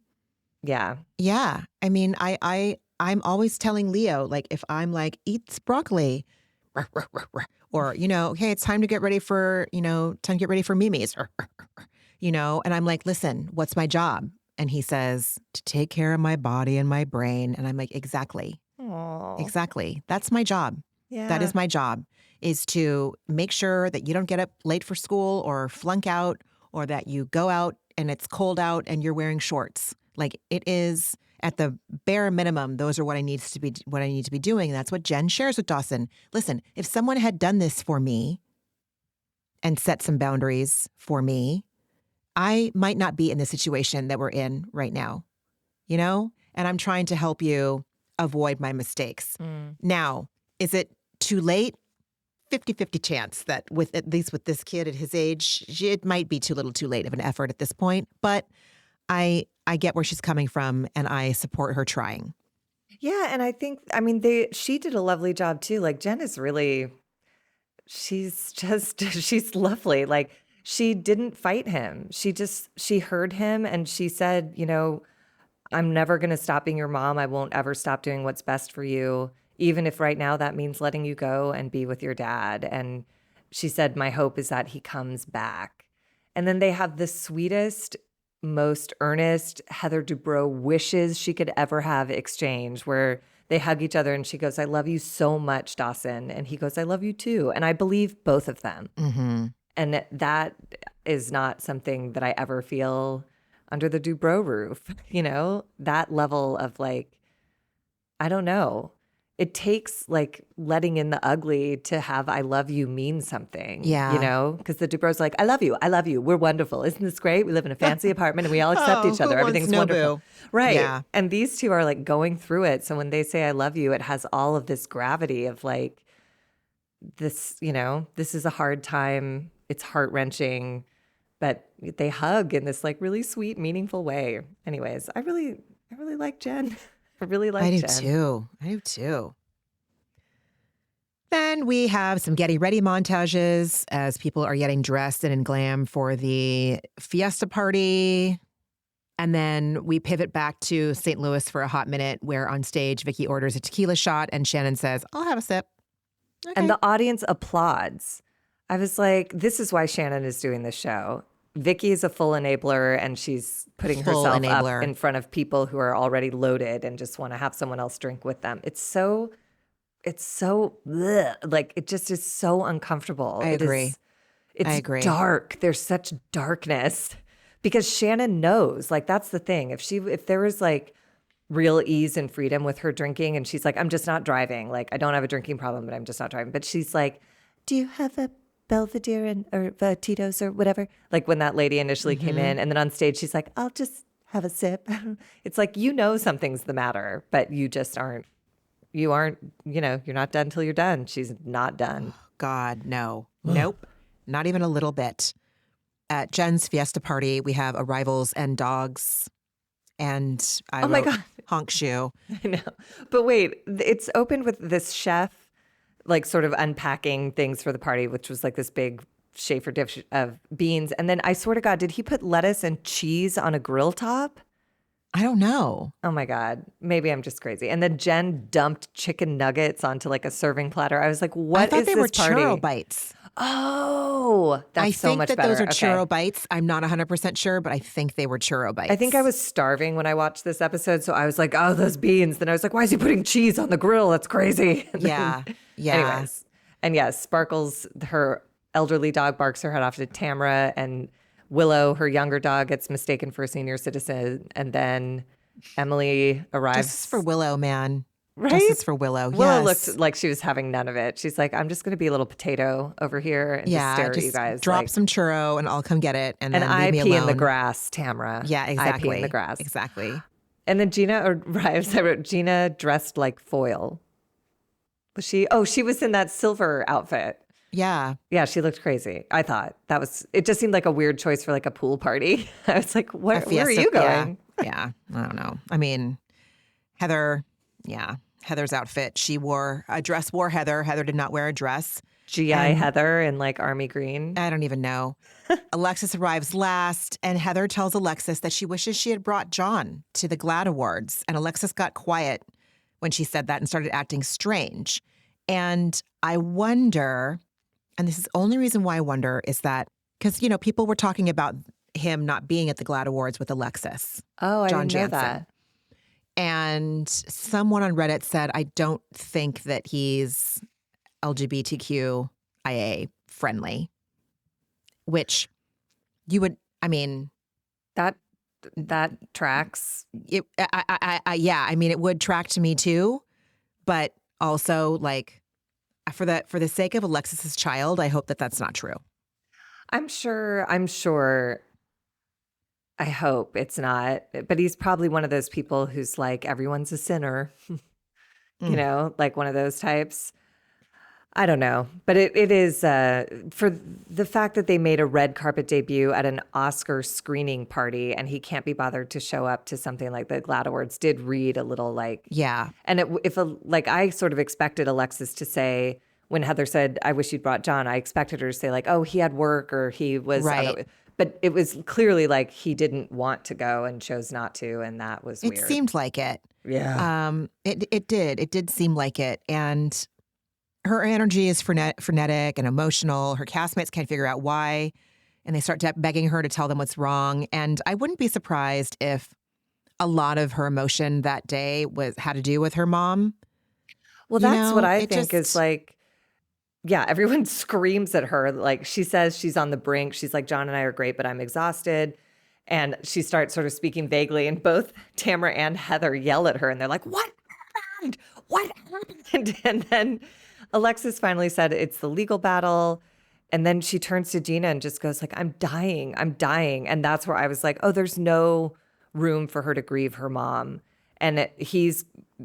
Yeah. Yeah. I mean, I'm always telling Leo, like, if I'm like, eat broccoli, or, hey, it's time to get ready for, Mimi's, and I'm like, listen, what's my job? And he says, to take care of my body and my brain. And I'm like, exactly. Oh, Exactly. That's my job. That yeah. is my job, is to make sure that you don't get up late for school or flunk out, or that you go out and it's cold out and you're wearing shorts. Like, it is at the bare minimum, those are what I need to be doing. And that's what Jen shares with Dawson. Listen, if someone had done this for me and set some boundaries for me, I might not be in the situation that we're in right now, And I'm trying to help you avoid my mistakes. Mm. Now, is it too late? 50-50 chance that at least with this kid at his age, it might be too little too late of an effort at this point. But I get where she's coming from, and I support her trying. Yeah. And I think, I mean, she did a lovely job too. Like Jen is really, she's lovely. Like she didn't fight him. She heard him and she said, I'm never going to stop being your mom. I won't ever stop doing what's best for you, even if right now that means letting you go and be with your dad. And she said, my hope is that he comes back. And then they have the sweetest, most earnest Heather Dubrow wishes she could ever have exchange, where they hug each other and she goes, I love you so much, Dawson. And he goes, I love you too. And I believe both of them. Mm-hmm. And that is not something that I ever feel under the Dubrow roof, that level of like, I don't know. It takes like letting in the ugly to have I love you mean something, Yeah. because the Dubrows like, I love you. I love you. We're wonderful. Isn't this great? We live in a fancy apartment and we all accept each other. Who wants Everything's wonderful. Nobu? Right. Yeah. And these two are like going through it. So when they say I love you, it has all of this gravity of like, this, this is a hard time. It's heart-wrenching, but they hug in this like really sweet, meaningful way. Anyways, I really like Jen. I really like Jen. I do too. Then we have some getting ready montages as people are getting dressed and in glam for the fiesta party. And then we pivot back to St. Louis for a hot minute, where on stage, Vicky orders a tequila shot and Shannon says, I'll have a sip. Okay. And the audience applauds. I was like, this is why Shannon is doing this show. Vicky is a full enabler, and she's putting herself up in front of people who are already loaded and just want to have someone else drink with them. It's so bleh. Like, it just is so uncomfortable. I agree. It's dark. There's such darkness because Shannon knows, like, that's the thing. If there was like real ease and freedom with her drinking, and she's like, I'm just not driving. Like, I don't have a drinking problem, but I'm just not driving. But she's like, do you have a Belvedere or Tito's or whatever? Like when that lady initially came in, and then on stage, she's like, I'll just have a sip. It's like, something's the matter, but you just aren't. You aren't, you're not done till you're done. She's not done. Oh, God, no. Nope. Not even a little bit. At Jen's fiesta party, we have arrivals and dogs. And I my God, honk shoe. I know. But wait, it's opened with this chef, like sort of unpacking things for the party, which was like this big Schaefer dish of beans. And then I swear to God, did he put lettuce and cheese on a grill top? I don't know. Oh my God. Maybe I'm just crazy. And then Jen dumped chicken nuggets onto like a serving platter. I was like, what is this party? I thought they were churro bites. Oh, I that's so think much that those better. are Okay. churro bites. I'm not 100% sure, but I think they were churro I think I bites. was starving when I watched this episode, so I was like, "Oh, those beans." Then I was like, "Why is he putting cheese on the grill? That's crazy." And then, Yeah. Yeah. anyways, and yes, Sparkles, her elderly dog, barks her head off to Tamra, and Willow, her younger dog, gets mistaken for a senior citizen, and then Emily Justice for arrives. Willow, man. Right? Justice for Willow. Willow looked Yes. like she was having none of it. She's like, "I'm just going to be a little potato over here and just Yeah. stare at you Just guys." drop Like, some churro and I'll come get it and and then leave I me pee in the alone. grass, Tamra. Yeah, I pee in the exactly. grass. Exactly. And then Gina arrives. I wrote Gina dressed like foil. Was she? Oh, she was in that silver outfit. Yeah. Yeah, she looked crazy. I thought that was, it just seemed like a weird choice for like a pool party. I was like, A where are fiesta. you Yeah. going? Yeah. I don't know. I mean, Heather, yeah. Heather's outfit. She wore a dress, wore Heather. Heather did not wear a dress. GI And Heather in like army green. I don't even know. Alexis arrives last, and Heather tells Alexis that she wishes she had brought John to the GLAAD Awards. And Alexis got quiet when she said that and started acting strange. And I wonder, and this is the only reason why I wonder, is that because, people were talking about him not being at the GLAAD Awards with Alexis, Oh, I John didn't know Jansen. that. And someone on Reddit said, I don't think that he's LGBTQIA friendly, which you would, I mean, That tracks. yeah, I mean, it would track to me too, but also like for the sake of Alexis's child, I hope that that's not true. I'm sure. I hope it's not. But he's probably one of those people who's like, everyone's a sinner, like one of those types. I don't know. But it is for the fact that they made a red carpet debut at an Oscar screening party and he can't be bothered to show up to something like the GLAAD Awards did read a little like, Yeah. and like I sort of expected Alexis to say, when Heather said, "I wish you'd brought John," I expected her to say like, "Oh, he had work," or he was, Right. but it was clearly like he didn't want to go and chose not to, and that was It weird. seemed like it. Yeah. It did seem like it. And her energy is frenetic and emotional. Her castmates can't figure out why, and they start begging her to tell them what's wrong. And I wouldn't be surprised if a lot of her emotion that day had to do with her mom. Well, that's what I it think is just like, yeah, everyone screams at her. Like she says she's on the brink. She's like, "John and I are great, but I'm exhausted." And she starts sort of speaking vaguely, and both Tamara and Heather yell at her, and they're like, "What happened? What happened?" And then Alexis finally said, "It's the legal battle." And then she turns to Gina and just goes like, "I'm dying. I'm dying." And that's where I was like, oh, there's no room for her to grieve her mom. And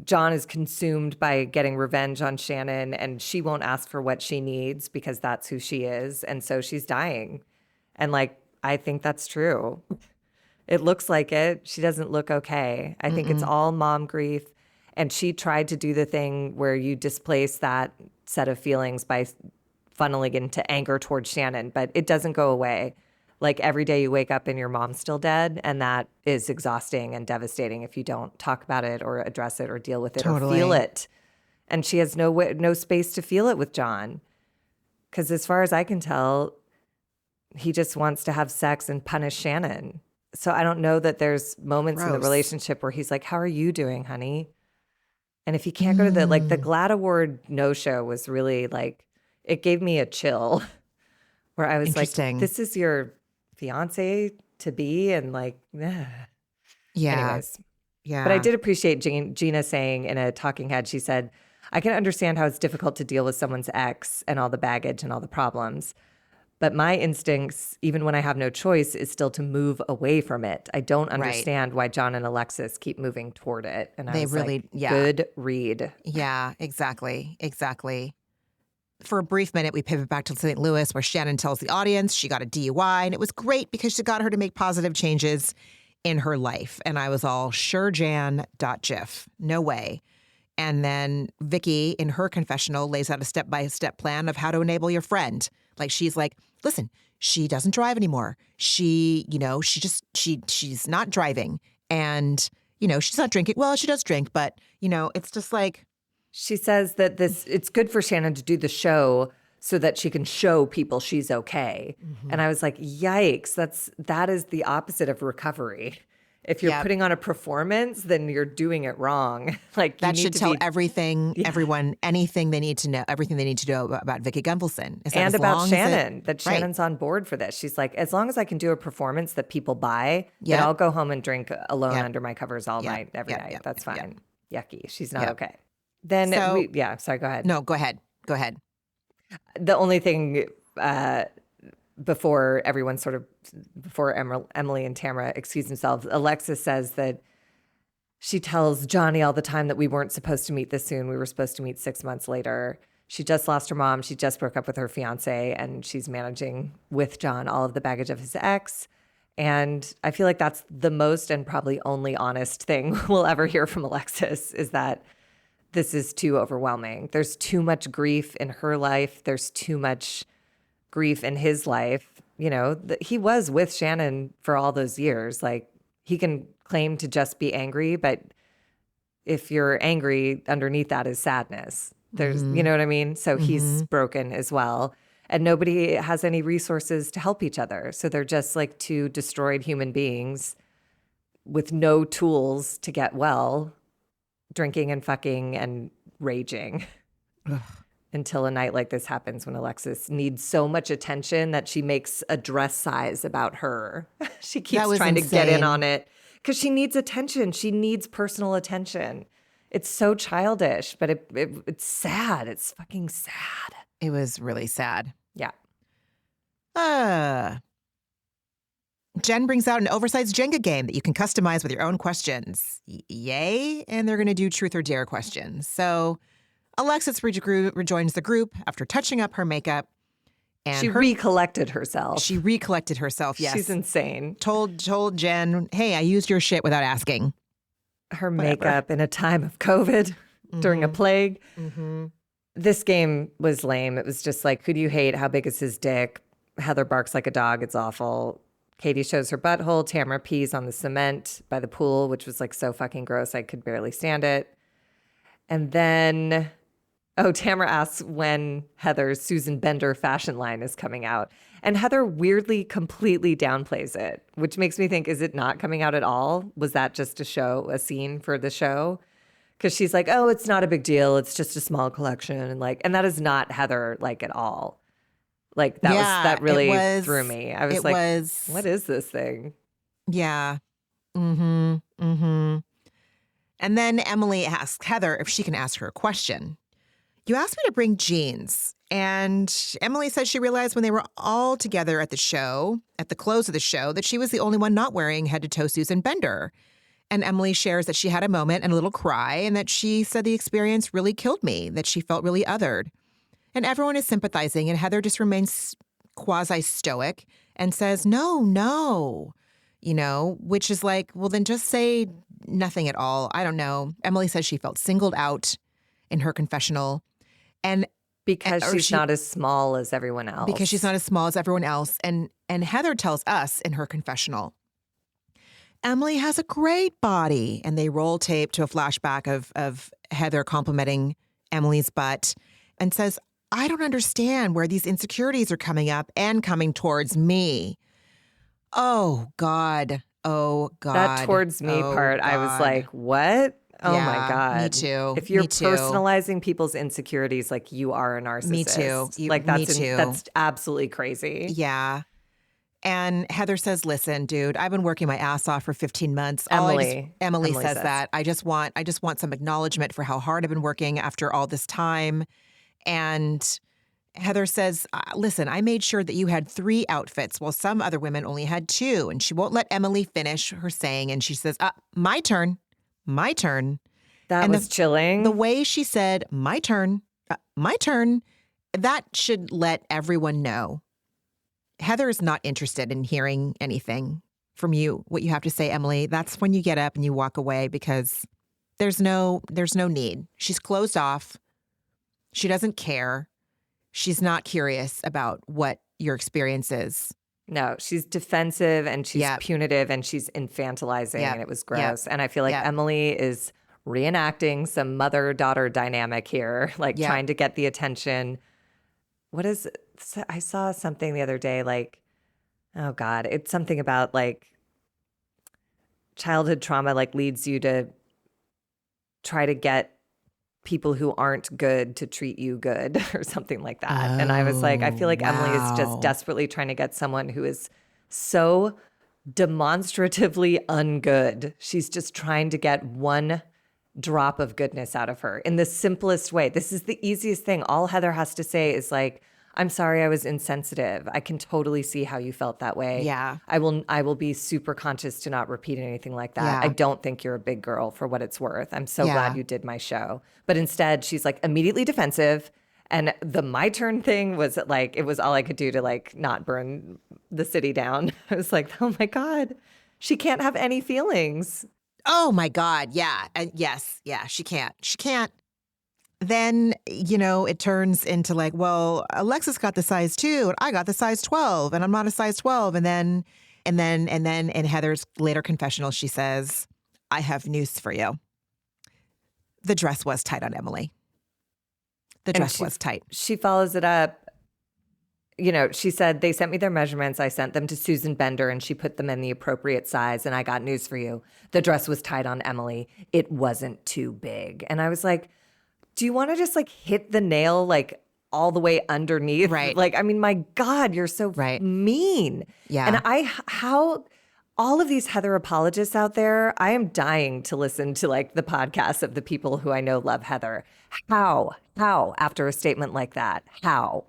John is consumed by getting revenge on Shannon, and she won't ask for what she needs because that's who she is. And so she's dying. And like, I think that's true. It looks like it. She doesn't look okay. I think it's all mom grief. And she tried to do the thing where you displace that set of feelings by funneling into anger towards Shannon, but it doesn't go away. Like every day you wake up and your mom's still dead, and that is exhausting and devastating if you don't talk about it or address it or deal with it or feel Totally. it. And she has no space to feel it with John. Because as far as I can tell, he just wants to have sex and punish Shannon. So I don't know that there's moments in the Gross. relationship where he's like, "How are you doing, honey?" And if he can't go to the GLAAD Award no-show was really like, it gave me a chill where I was like, Interesting. this is your fiance to be, and like, Yeah. anyways. Yeah. But I did appreciate Gina saying in a talking head, she said, "I can understand how it's difficult to deal with someone's ex and all the baggage and all the problems. But my instincts, even when I have no choice, is still to move away from it. I don't understand why John and Alexis keep moving toward it." And I They was really- like, yeah. good read. Yeah, exactly. Exactly. For a brief minute, we pivot back to St. Louis, where Shannon tells the audience she got a DUI, and it was great because she got her to make positive changes in her life. And I was all, sure, Jan.gif. No way. And then Vicky, in her confessional, lays out a step-by-step plan of how to enable your friend. Like, she's like, listen, she doesn't drive anymore. She's not driving. And, she's not drinking. Well, she does drink, but, it's just like, She says that it's good for Shannon to do the show so that she can show people she's okay. And I was like, yikes, that is the opposite of recovery. If you're Yep. putting on a performance, then you're doing it wrong. Like you That need should to tell be everyone, anything they need to know, everything they need to know about Vicki Gunvalson. Is that and as about long Shannon, that right. Shannon's on board for this. She's like, as long as I can do a performance that people buy, then Yep. I'll go home and drink alone Yep. under my covers all Yep. night, every Yep. night. Yep. That's Yep. fine. Yucky. She's not Yep. okay. Then So- sorry, go ahead. No, go ahead. Go ahead. The only thing before Emily and Tamra excuse themselves, Alexis says that she tells Johnny all the time that we weren't supposed to meet this soon. We were supposed to meet 6 months later. She just lost her mom. She just broke up with her fiance, and she's managing with John all of the baggage of his ex. And I feel like that's the most and probably only honest thing we'll ever hear from Alexis, is that this is too overwhelming. There's too much grief in her life. There's too much grief in his life. You know, he was with Shannon for all those years. Like, he can claim to just be angry, but if you're angry, underneath that is sadness. There's, you know what I mean? So he's broken as well. And nobody has any resources to help each other. So they're just like two destroyed human beings with no tools to get well, drinking and fucking and raging. Until a night like this happens, when Alexis needs so much attention that she makes a dress size about her. She keeps trying to get in on it because she needs attention. She needs personal attention. It's so childish, but it's sad. It's fucking sad. It was really sad. Yeah. Jen brings out an oversized Jenga game that you can customize with your own questions. Yay. And they're going to do truth or dare questions. So Alexis rejoins the group after touching up her makeup. And she recollected herself. She recollected herself, yes. She's insane. Told Jen, hey, I used your shit without asking. Her makeup in a time of COVID during a plague. This game was lame. It was just like, who do you hate? How big is his dick? Heather barks like a dog. It's awful. Katie shows her butthole. Tamra pees on the cement by the pool, which was like so fucking gross. I could barely stand it. And then, Tamra asks when Heather's Susan Bender fashion line is coming out. And Heather weirdly completely downplays it, which makes me think, is it not coming out at all? Was that just a scene for the show? Because she's like, oh, it's not a big deal. It's just a small collection. And that is not Heather like at all. Like that really threw me. I was like, what is this thing? Yeah. And then Emily asks Heather if she can ask her a question. You asked me to bring jeans. And Emily says she realized when they were all together at the show, at the close of the show, that she was the only one not wearing head-to-toe Susan Bender. And Emily shares that she had a moment and a little cry, and that she said the experience really killed me, that she felt really othered. And everyone is sympathizing, and Heather just remains quasi-stoic and says, no, which is like, well, then just say nothing at all. I don't know. Emily says she felt singled out in her confessional. And because she's not as small as everyone else. Because she's not as small as everyone else. And Heather tells us in her confessional, Emily has a great body. And they roll tape to a flashback of Heather complimenting Emily's butt and says, I don't understand where these insecurities are coming up and coming towards me. Oh, God. That towards me part, God. I was like, what? Oh, yeah, my God. Me too. If you're personalizing people's insecurities, like, you are a narcissist. Me too. That's absolutely crazy. Yeah. And Heather says, listen, dude, I've been working my ass off for 15 months. Emily says that. I just want some acknowledgement for how hard I've been working after all this time. And Heather says, listen, I made sure that you had 3 outfits while some other women only had 2. And she won't let Emily finish her saying. And she says, my turn. My turn. That was chilling. The way she said, my turn, that should let everyone know. Heather is not interested in hearing anything from you, what you have to say, Emily. That's when you get up and you walk away, because there's no need. She's closed off. She doesn't care. She's not curious about what your experience is. No, she's defensive and she's punitive and she's infantilizing, and it was gross. And I feel like Emily is reenacting some mother-daughter dynamic here, like trying to get the attention what is, I saw something the other day, like, oh God, it's something about like childhood trauma, like leads you to try to get people who aren't good to treat you good or something like that. And I was like, I Oh, feel like Emily is just wow. desperately trying to get someone who is so demonstratively ungood. She's just trying to get one drop of goodness out of her in the simplest way. This is the easiest thing. All Heather has to say is like, I'm sorry I was insensitive. I can totally see how you felt that way. Yeah. I will be super conscious to not repeat anything like that. I Yeah. don't think you're a big girl for what it's worth. I'm so glad Yeah. you did my show. But instead, she's like immediately defensive. And the my turn thing was like, it was all I could do to like not burn the city down. I was like, oh my God, she can't have any feelings. Oh my God. Yeah. And yes. Yeah. She can't. She can't. Then, it turns into like, well, Alexis got the size 2 and I got the size 12 and I'm not a size 12. And then in Heather's later confessional, she says, I have news for you. The dress was tight on Emily. The And dress was tight. she follows it up. She said, they sent me their measurements. I sent them to Susan Bender and she put them in the appropriate size. And I got news for you. The dress was tight on Emily. It wasn't too big. And I was like, do you want to just like hit the nail like all the way underneath? Right. Like, I mean, my God, you're so Right. mean. Yeah. And how all of these Heather apologists out there, I am dying to listen to like the podcasts of the people who I know love Heather. How after a statement like that? How?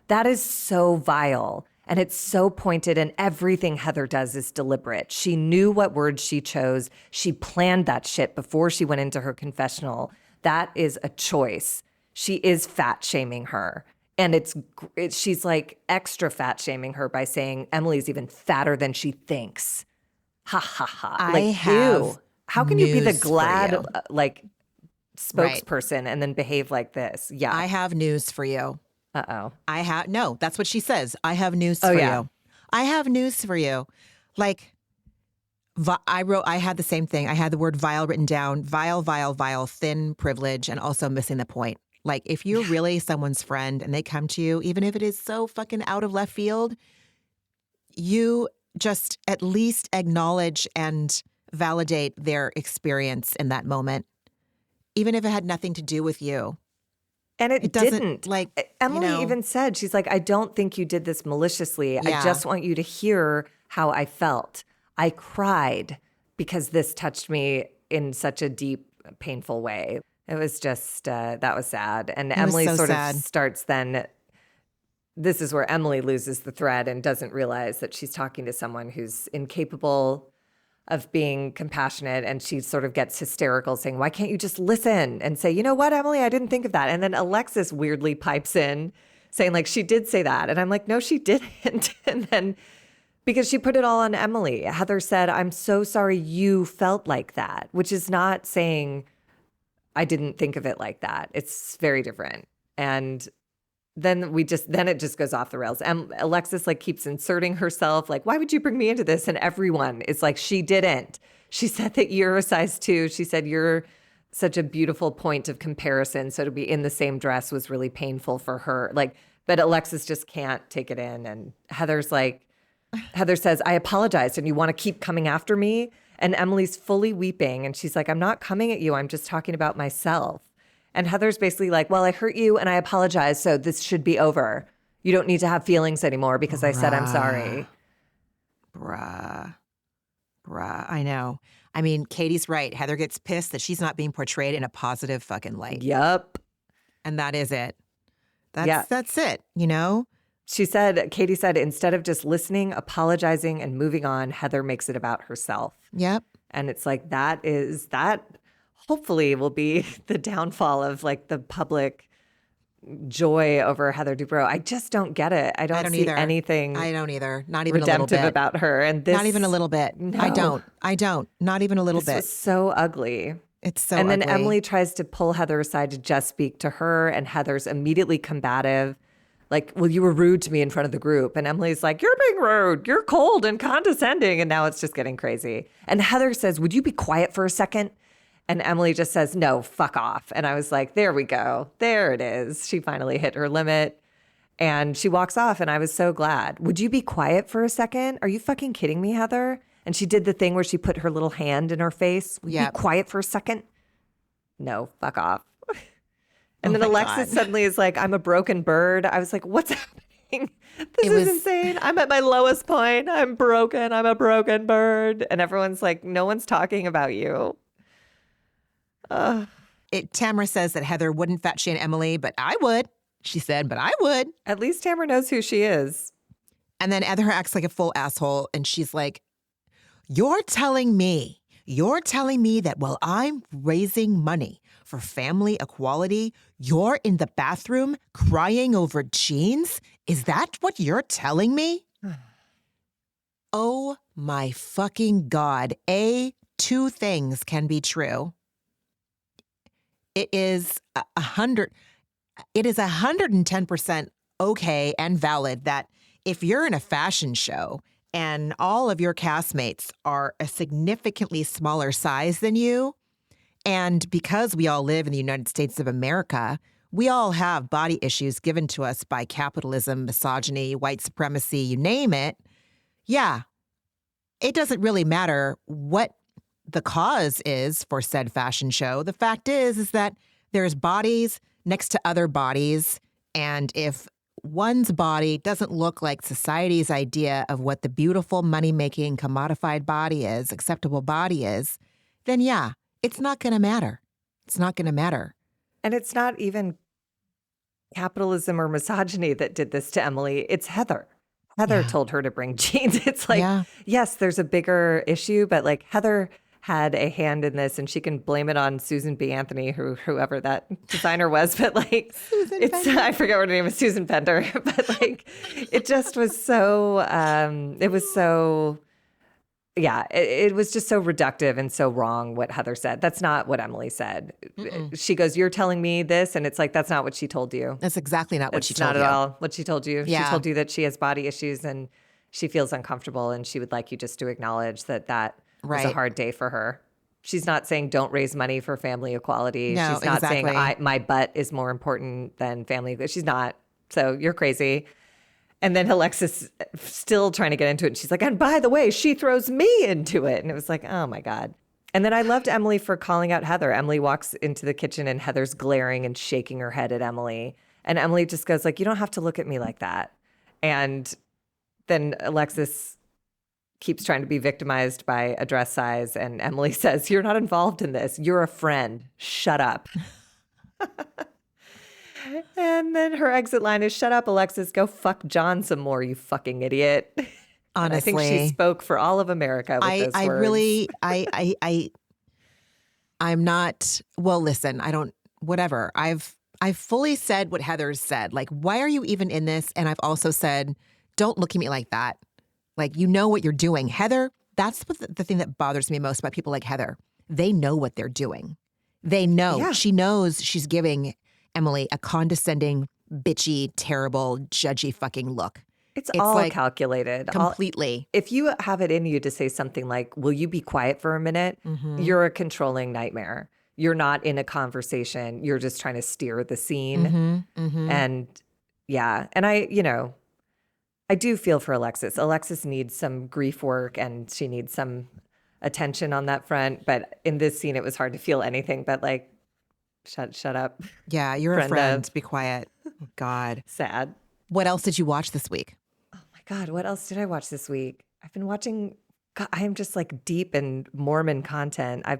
That is so vile and it's so pointed, and everything Heather does is deliberate. She knew what words she chose. She planned that shit before she went into her confessional. That is a choice. She is fat shaming her. And she's like extra fat shaming her by saying Emily's even fatter than she thinks. Ha ha ha. I Like, have ew. How can you be the news for glad you. like Right. spokesperson and then behave like this? Yeah. I have news for you. Uh-oh. No, that's what she says. I have news Oh, for yeah. you. I have news for you. Like, I had the same thing. I had the word vile written down. Vile, thin privilege, and also missing the point. Like, if you're really someone's friend and they come to you, even if it is so fucking out of left field, you just at least acknowledge and validate their experience in that moment, even if it had nothing to do with you. And it doesn't, didn't. like, Emily even said, she's like, I don't think you did this maliciously. I Yeah. just want you to hear how I felt. I cried because this touched me in such a deep, painful way. It was just, that was sad. And Emily so sort sad. of starts then, this is where Emily loses the thread and doesn't realize that she's talking to someone who's incapable of being compassionate, and she sort of gets hysterical saying, why can't you just listen and say, you know what, Emily, I didn't think of that. And then Alexis weirdly pipes in saying like, she did say that. And I'm like, no, she didn't. And then because she put it all on Emily, Heather said, I'm so sorry you felt like that, which is not saying I didn't think of it like that. It's very different. And then it just goes off the rails. And Alexis like keeps inserting herself, like, why would you bring me into this? And everyone is like, she didn't. She said that you're a size 2. She said you're such a beautiful point of comparison. So to be in the same dress was really painful for her. Like, but Alexis just can't take it in. And Heather says, I apologized and you want to keep coming after me? And Emily's fully weeping. And she's like, I'm not coming at you. I'm just talking about myself. And Heather's basically like, well, I hurt you and I apologize, so this should be over. You don't need to have feelings anymore because I said I'm sorry. Bruh. I know. I mean, Katie's right. Heather gets pissed that she's not being portrayed in a positive fucking light. Yep. And that is it. That's it, you know? Katie said, instead of just listening, apologizing, and moving on, Heather makes it about herself. Yep. And it's like, that hopefully will be the downfall of like the public joy over Heather Dubrow. I just don't get it. I don't see either. anything I don't either. Not even a little redemptive bit. about her. And this, Not even a little bit. No. I don't. Not even a little this bit. was so ugly. It's so And then ugly. Emily tries to pull Heather aside to just speak to her, and Heather's immediately combative. Like, well, you were rude to me in front of the group. And Emily's like, you're being rude. You're cold and condescending. And now it's just getting crazy. And Heather says, would you be quiet for a second? And Emily just says, no, fuck off. And I was like, there we go. There it is. She finally hit her limit. And she walks off, and I was so glad. Would you be quiet for a second? Are you fucking kidding me, Heather? And she did the thing where she put her little hand in her face. Would you be Yep. quiet for a second? No, fuck off. And Oh then my Alexis God. suddenly is like, I'm a broken bird. I was like, what's happening? This It is was- insane. I'm at my lowest point. I'm broken. I'm a broken bird. And everyone's like, no one's talking about you. Tamra says that Heather wouldn't fat shame Emily, but I would. She said, but I would. At least Tamra knows who she is. And then Heather acts like a full asshole. And she's like, you're telling me that while I'm raising money for family equality, you're in the bathroom crying over jeans? Is that what you're telling me? Oh my fucking God. Two things can be true. It is 110% okay and valid that if you're in a fashion show and all of your castmates are a significantly smaller size than you, and because we all live in the United States of America, we all have body issues given to us by capitalism, misogyny, white supremacy, you name it. Yeah, it doesn't really matter what the cause is for said fashion show. The fact is that there's bodies next to other bodies, and if one's body doesn't look like society's idea of what the beautiful, money-making, commodified body is, acceptable body is, then yeah, it's not going to matter. It's not going to matter. And it's not even capitalism or misogyny that did this to Emily. It's Heather. Heather told her to bring jeans. It's like, yes, there's a bigger issue, but like Heather had a hand in this, and she can blame it on Susan B. Anthony, whoever that designer was. But like, I forget what her name is, Susan Pender. But like, it just was so, it was just so reductive and so wrong what Heather said. That's not what Emily said. She goes, you're telling me this? And it's like, that's not what she told you. That's exactly not what she told you. Not at all what she told you. Yeah. She told you that she has body issues and she feels uncomfortable, and she would like you just to acknowledge that was a hard day for her. She's not saying don't raise money for family equality. No, she's not exactly. saying my butt is more important than family. She's not. So you're crazy. And then Alexis still trying to get into it. And she's like, and by the way, she throws me into it. And it was like, oh my God. And then I loved Emily for calling out Heather. Emily walks into the kitchen and Heather's glaring and shaking her head at Emily. And Emily just goes like, you don't have to look at me like that. And then Alexis keeps trying to be victimized by a dress size. And Emily says, you're not involved in this. You're a friend. Shut up. And then her exit line is, shut up, Alexis. Go fuck John some more, you fucking idiot. Honestly. And I think she spoke for all of America with those words. I'm not, well, listen, I've fully said what Heather's said. Like, why are you even in this? And I've also said, don't look at me like that. Like, you know what you're doing. Heather, that's what the thing that bothers me most about people like Heather. They know what they're doing. They know. Yeah. She knows she's giving Emily a condescending, bitchy, terrible, judgy fucking look. It's all like calculated. Completely. If you have it in you to say something like, will you be quiet for a minute? You're a controlling nightmare. You're not in a conversation. You're just trying to steer the scene. And yeah. And I do feel for Alexis. Alexis needs some grief work and she needs some attention on that front. But in this scene, it was hard to feel anything but like, shut up. Yeah, you're a friend. Be quiet. Oh, God. Sad. What else did you watch this week? Oh my God, what else did I watch this week? I've been watching, God, I am just like deep in Mormon content. I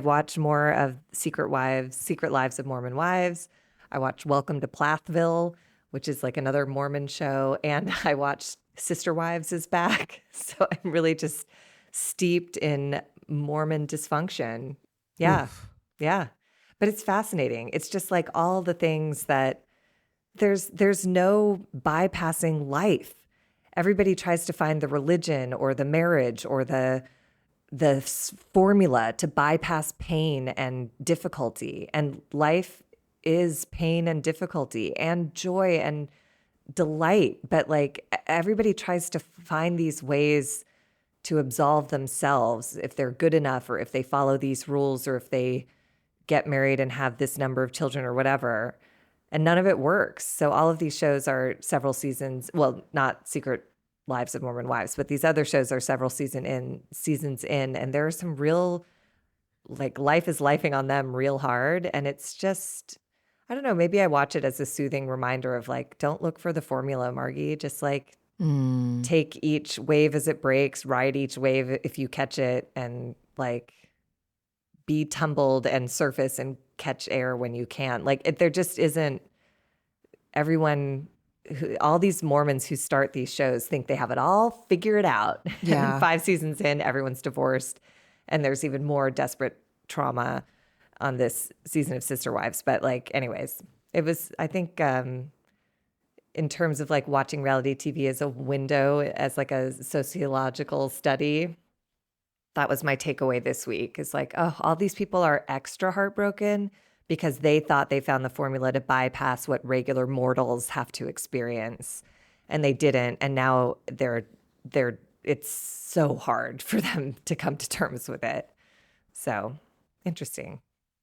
watched more of Secret Lives of Mormon Wives. I watched Welcome to Plathville, which is like another Mormon show. And I watched Sister Wives is back. So I'm really just steeped in Mormon dysfunction. Yeah. Oof. Yeah. But it's fascinating. It's just like all the things that there's no bypassing life. Everybody tries to find the religion or the marriage or the formula to bypass pain and difficulty. And life is pain and difficulty and joy and delight. But like everybody tries to find these ways to absolve themselves if they're good enough or if they follow these rules or if they get married and have this number of children or whatever. and none of it works. So all of these shows are several seasons, well, not Secret Lives of Mormon Wives, but these other shows are several seasons in, and there are some real, like, life is lifing on them real hard. And it's just, I don't know, maybe I watch it as a soothing reminder of like, don't look for the formula, Margie. Just like take each wave as it breaks, ride each wave if you catch it, and like be tumbled and surface and catch air when you can. Like there just isn't everyone all these Mormons who start these shows think they have it all figured out. Yeah. And 5 seasons in, everyone's divorced, and there's even more desperate trauma on this season of Sister Wives. But like, anyways, it was, I think, in terms of like watching reality TV as a window, as like a sociological study, that was my takeaway this week. Is like, oh, all these people are extra heartbroken because they thought they found the formula to bypass what regular mortals have to experience, and they didn't. And now it's so hard for them to come to terms with it. So interesting.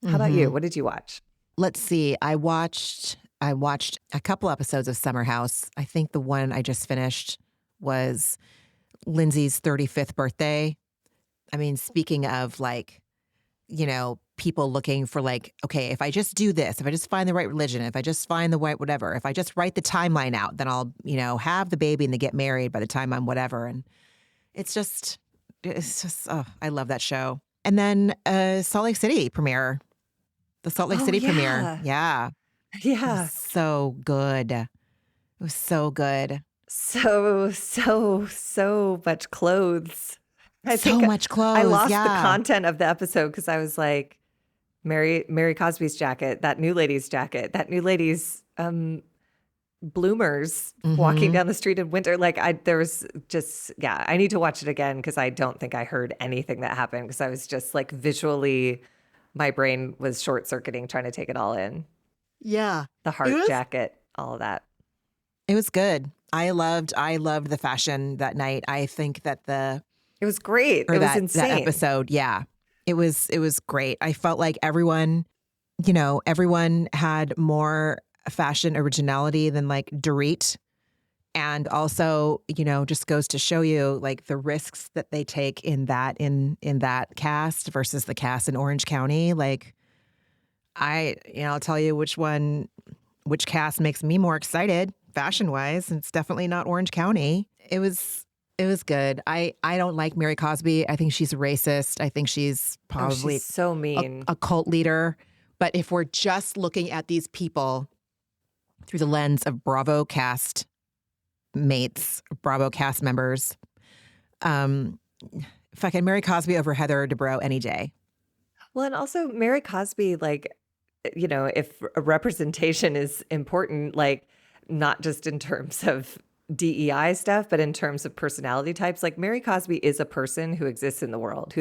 How about you? What did you watch? Let's see. I watched a couple episodes of Summer House. I think the one I just finished was Lindsay's 35th birthday. I mean, speaking of like, you know, people looking for like, okay, if I just do this, if I just find the right religion, if I just find the right whatever, if I just write the timeline out, then I'll, you know, have the baby and they get married by the time I'm whatever. And it's just, oh, I love that show. And then Salt Lake City premiere, the Salt Lake City premiere. Yeah. Yeah. So good. It was so good. So much clothes. So much clothes. I lost the content of the episode because I was like, Mary Cosby's jacket, that new lady's jacket, that new lady's bloomers walking down the street in winter. Like there was just, I need to watch it again because I don't think I heard anything that happened because I was just like visually, my brain was short circuiting trying to take it all in. Yeah. The heart jacket, all of that. It was good. I loved the fashion that night. I think that it was great. It was insane. That episode, yeah. It was great. I felt like everyone had more fashion originality than like Dorit. And also, you know, just goes to show you like the risks that they take in that cast versus the cast in Orange County. Like I'll tell you which cast makes me more excited fashion-wise. It's definitely not Orange County. It was good. I don't like Mary Cosby. I think she's a racist. I think she's probably she's so mean. A cult leader. But if we're just looking at these people through the lens of Bravo cast mates, Bravo cast members, fucking Mary Cosby over Heather Dubrow any day. Well, and also Mary Cosby, like, you know, if a representation is important, like not just in terms of DEI stuff, but in terms of personality types, like Mary Cosby is a person who exists in the world,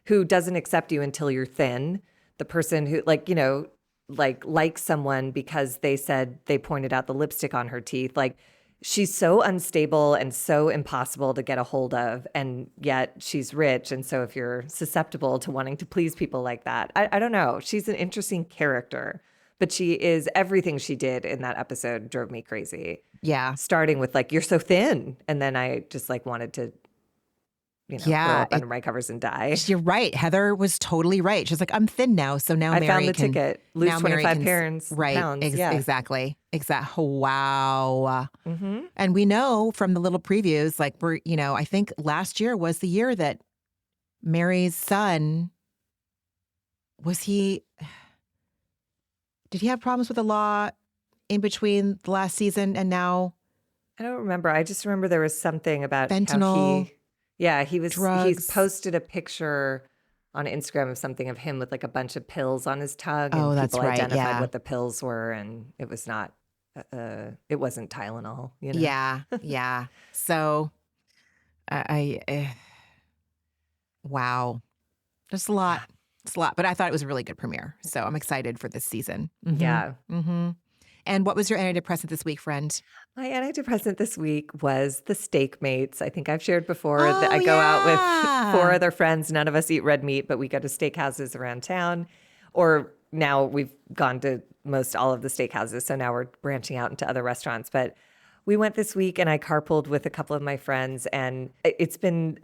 who doesn't accept you until you're thin. The person who, like, you know, like likes someone because they pointed out the lipstick on her teeth. Like, she's so unstable and so impossible to get a hold of, and yet she's rich. And so if you're susceptible to wanting to please people like that, I don't know. She's an interesting character, but everything she did in that episode drove me crazy. Yeah. Starting with like, you're so thin. And then I just like wanted to, you know, throw up under my covers and die. You're right. Heather was totally right. She's like, I'm thin now. So now I found the ticket. Lose 25 pounds. Right. Exactly. Wow. Mm-hmm. And we know from the little previews, like I think last year was the year that Mary's son, did he have problems with the law in between the last season and now? I don't remember. I just remember there was something about fentanyl. He posted a picture on Instagram of something of him with like a bunch of pills on his tongue. And that's people right. identified what the pills were, and it was not, it wasn't Tylenol, you know? Yeah. Yeah. So wow. Just a lot. It's a lot, but I thought it was a really good premiere. So I'm excited for this season. Mm-hmm. Yeah. Mm-hmm. And what was your antidepressant this week, friend? My antidepressant this week was the steak mates. I think I've shared before that I go out with 4 other friends. None of us eat red meat, but we go to steakhouses around town. Or now we've gone to most all of the steakhouses. So now we're branching out into other restaurants. But we went this week and I carpooled with a couple of my friends. And it's been,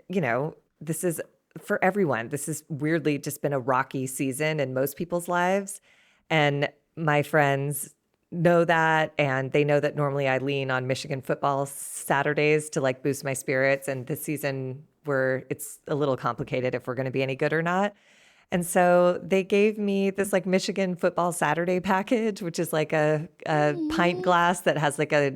this is for everyone. This has weirdly just been a rocky season in most people's lives. And my friends know that, and they know that normally I lean on Michigan football Saturdays to like boost my spirits. And this season it's a little complicated if we're going to be any good or not. And so they gave me this like Michigan football Saturday package, which is like a pint glass that has like a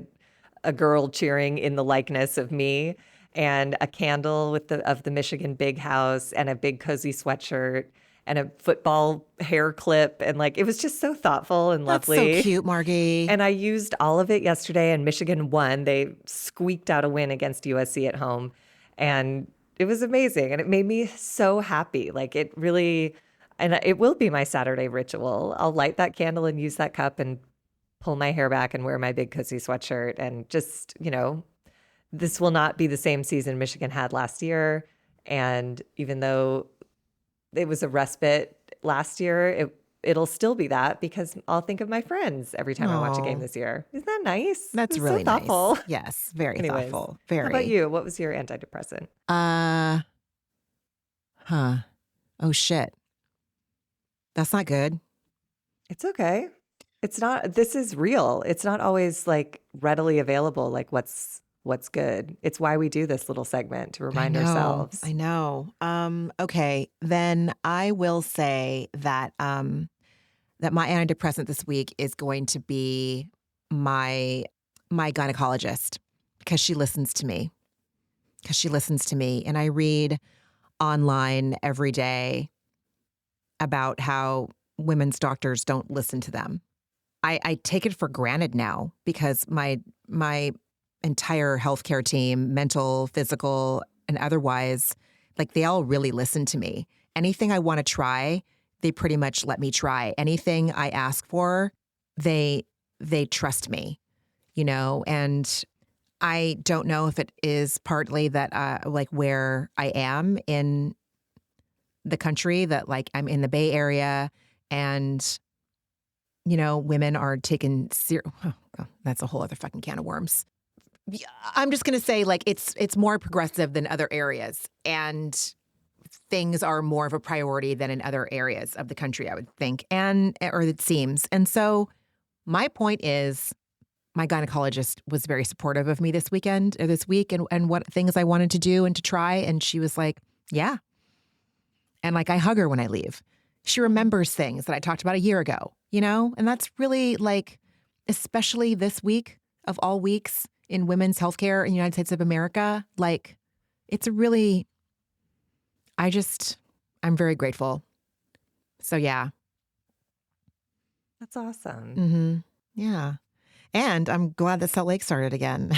girl cheering in the likeness of me, and a candle of the Michigan Big House, and a big cozy sweatshirt, and a football hair clip. And like, it was just so thoughtful and lovely. That's so cute, Margie. And I used all of it yesterday, and Michigan won. They squeaked out a win against USC at home. And it was amazing. And it made me so happy. Like it really, and it will be my Saturday ritual. I'll light that candle and use that cup and pull my hair back and wear my big cozy sweatshirt. And just, this will not be the same season Michigan had last year. And even though it was a respite last year, it'll still be that, because I'll think of my friends every time I watch a game this year. Isn't that nice? That's It's really so thoughtful. nice. Yes, very Anyways, thoughtful. Very. How about you? What was your antidepressant? Oh shit. That's not good. It's okay. It's not. This is real. It's not always like readily available. Like what's good. It's why we do this little segment, to remind ourselves. I know. Okay, then I will say that that my antidepressant this week is going to be my gynecologist, because she listens to me. And I read online every day about how women's doctors don't listen to them. I take it for granted now, because my entire healthcare team, mental, physical, and otherwise, like they all really listen to me. Anything I want to try, they pretty much let me try. Anything I ask for, they trust me, and I don't know if it is partly that like where I am in the country, that like I'm in the Bay Area, and women are taken that's a whole other fucking can of worms. I'm just going to say, like, it's more progressive than other areas, and things are more of a priority than in other areas of the country, I would think, or it seems. And so my point is, my gynecologist was very supportive of me this week and what things I wanted to do and to try. And she was like, yeah. And like, I hug her when I leave. She remembers things that I talked about a year ago, and that's really like, especially this week of all weeks in women's healthcare in the United States of America, like it's a really, I'm very grateful. So yeah. That's awesome. Mm-hmm. Yeah. And I'm glad that Salt Lake started again.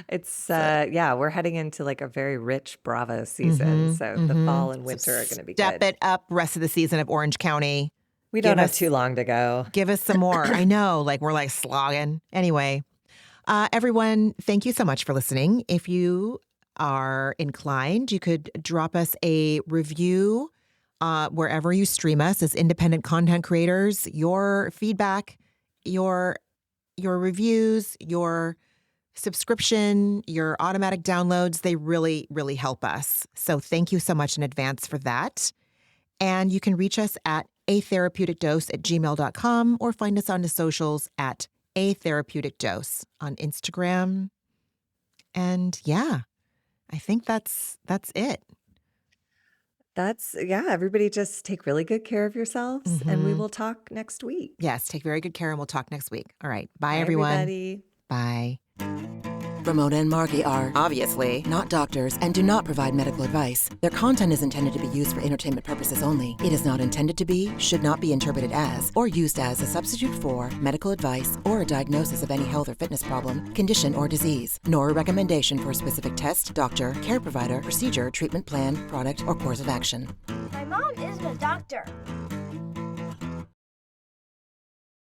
It's, we're heading into like a very rich Bravo season. So the fall and winter are going to be good. Step it up rest of the season of Orange County. We don't have too long to go. Give us some more. I know, like we're like slogging. Anyway, everyone, thank you so much for listening. If you are inclined, you could drop us a review wherever you stream us as independent content creators. Your feedback, your reviews, your subscription, your automatic downloads, they really, really help us. So thank you so much in advance for that. And you can reach us at atherapeuticdose@gmail.com, or find us on the socials at A Therapeutic Dose on Instagram. And yeah, I think that's it. Everybody just take really good care of yourselves, and we will talk next week. Yes, take very good care, and we'll talk next week. All right. Bye, Bye everyone. Everybody. Bye. Ramona and Margie are obviously not doctors and do not provide medical advice. Their content is intended to be used for entertainment purposes only. It is not intended to be, should not be interpreted as, or used as a substitute for medical advice or a diagnosis of any health or fitness problem, condition, or disease, nor a recommendation for a specific test, doctor, care provider, procedure, treatment plan, product, or course of action. My mom isn't a doctor.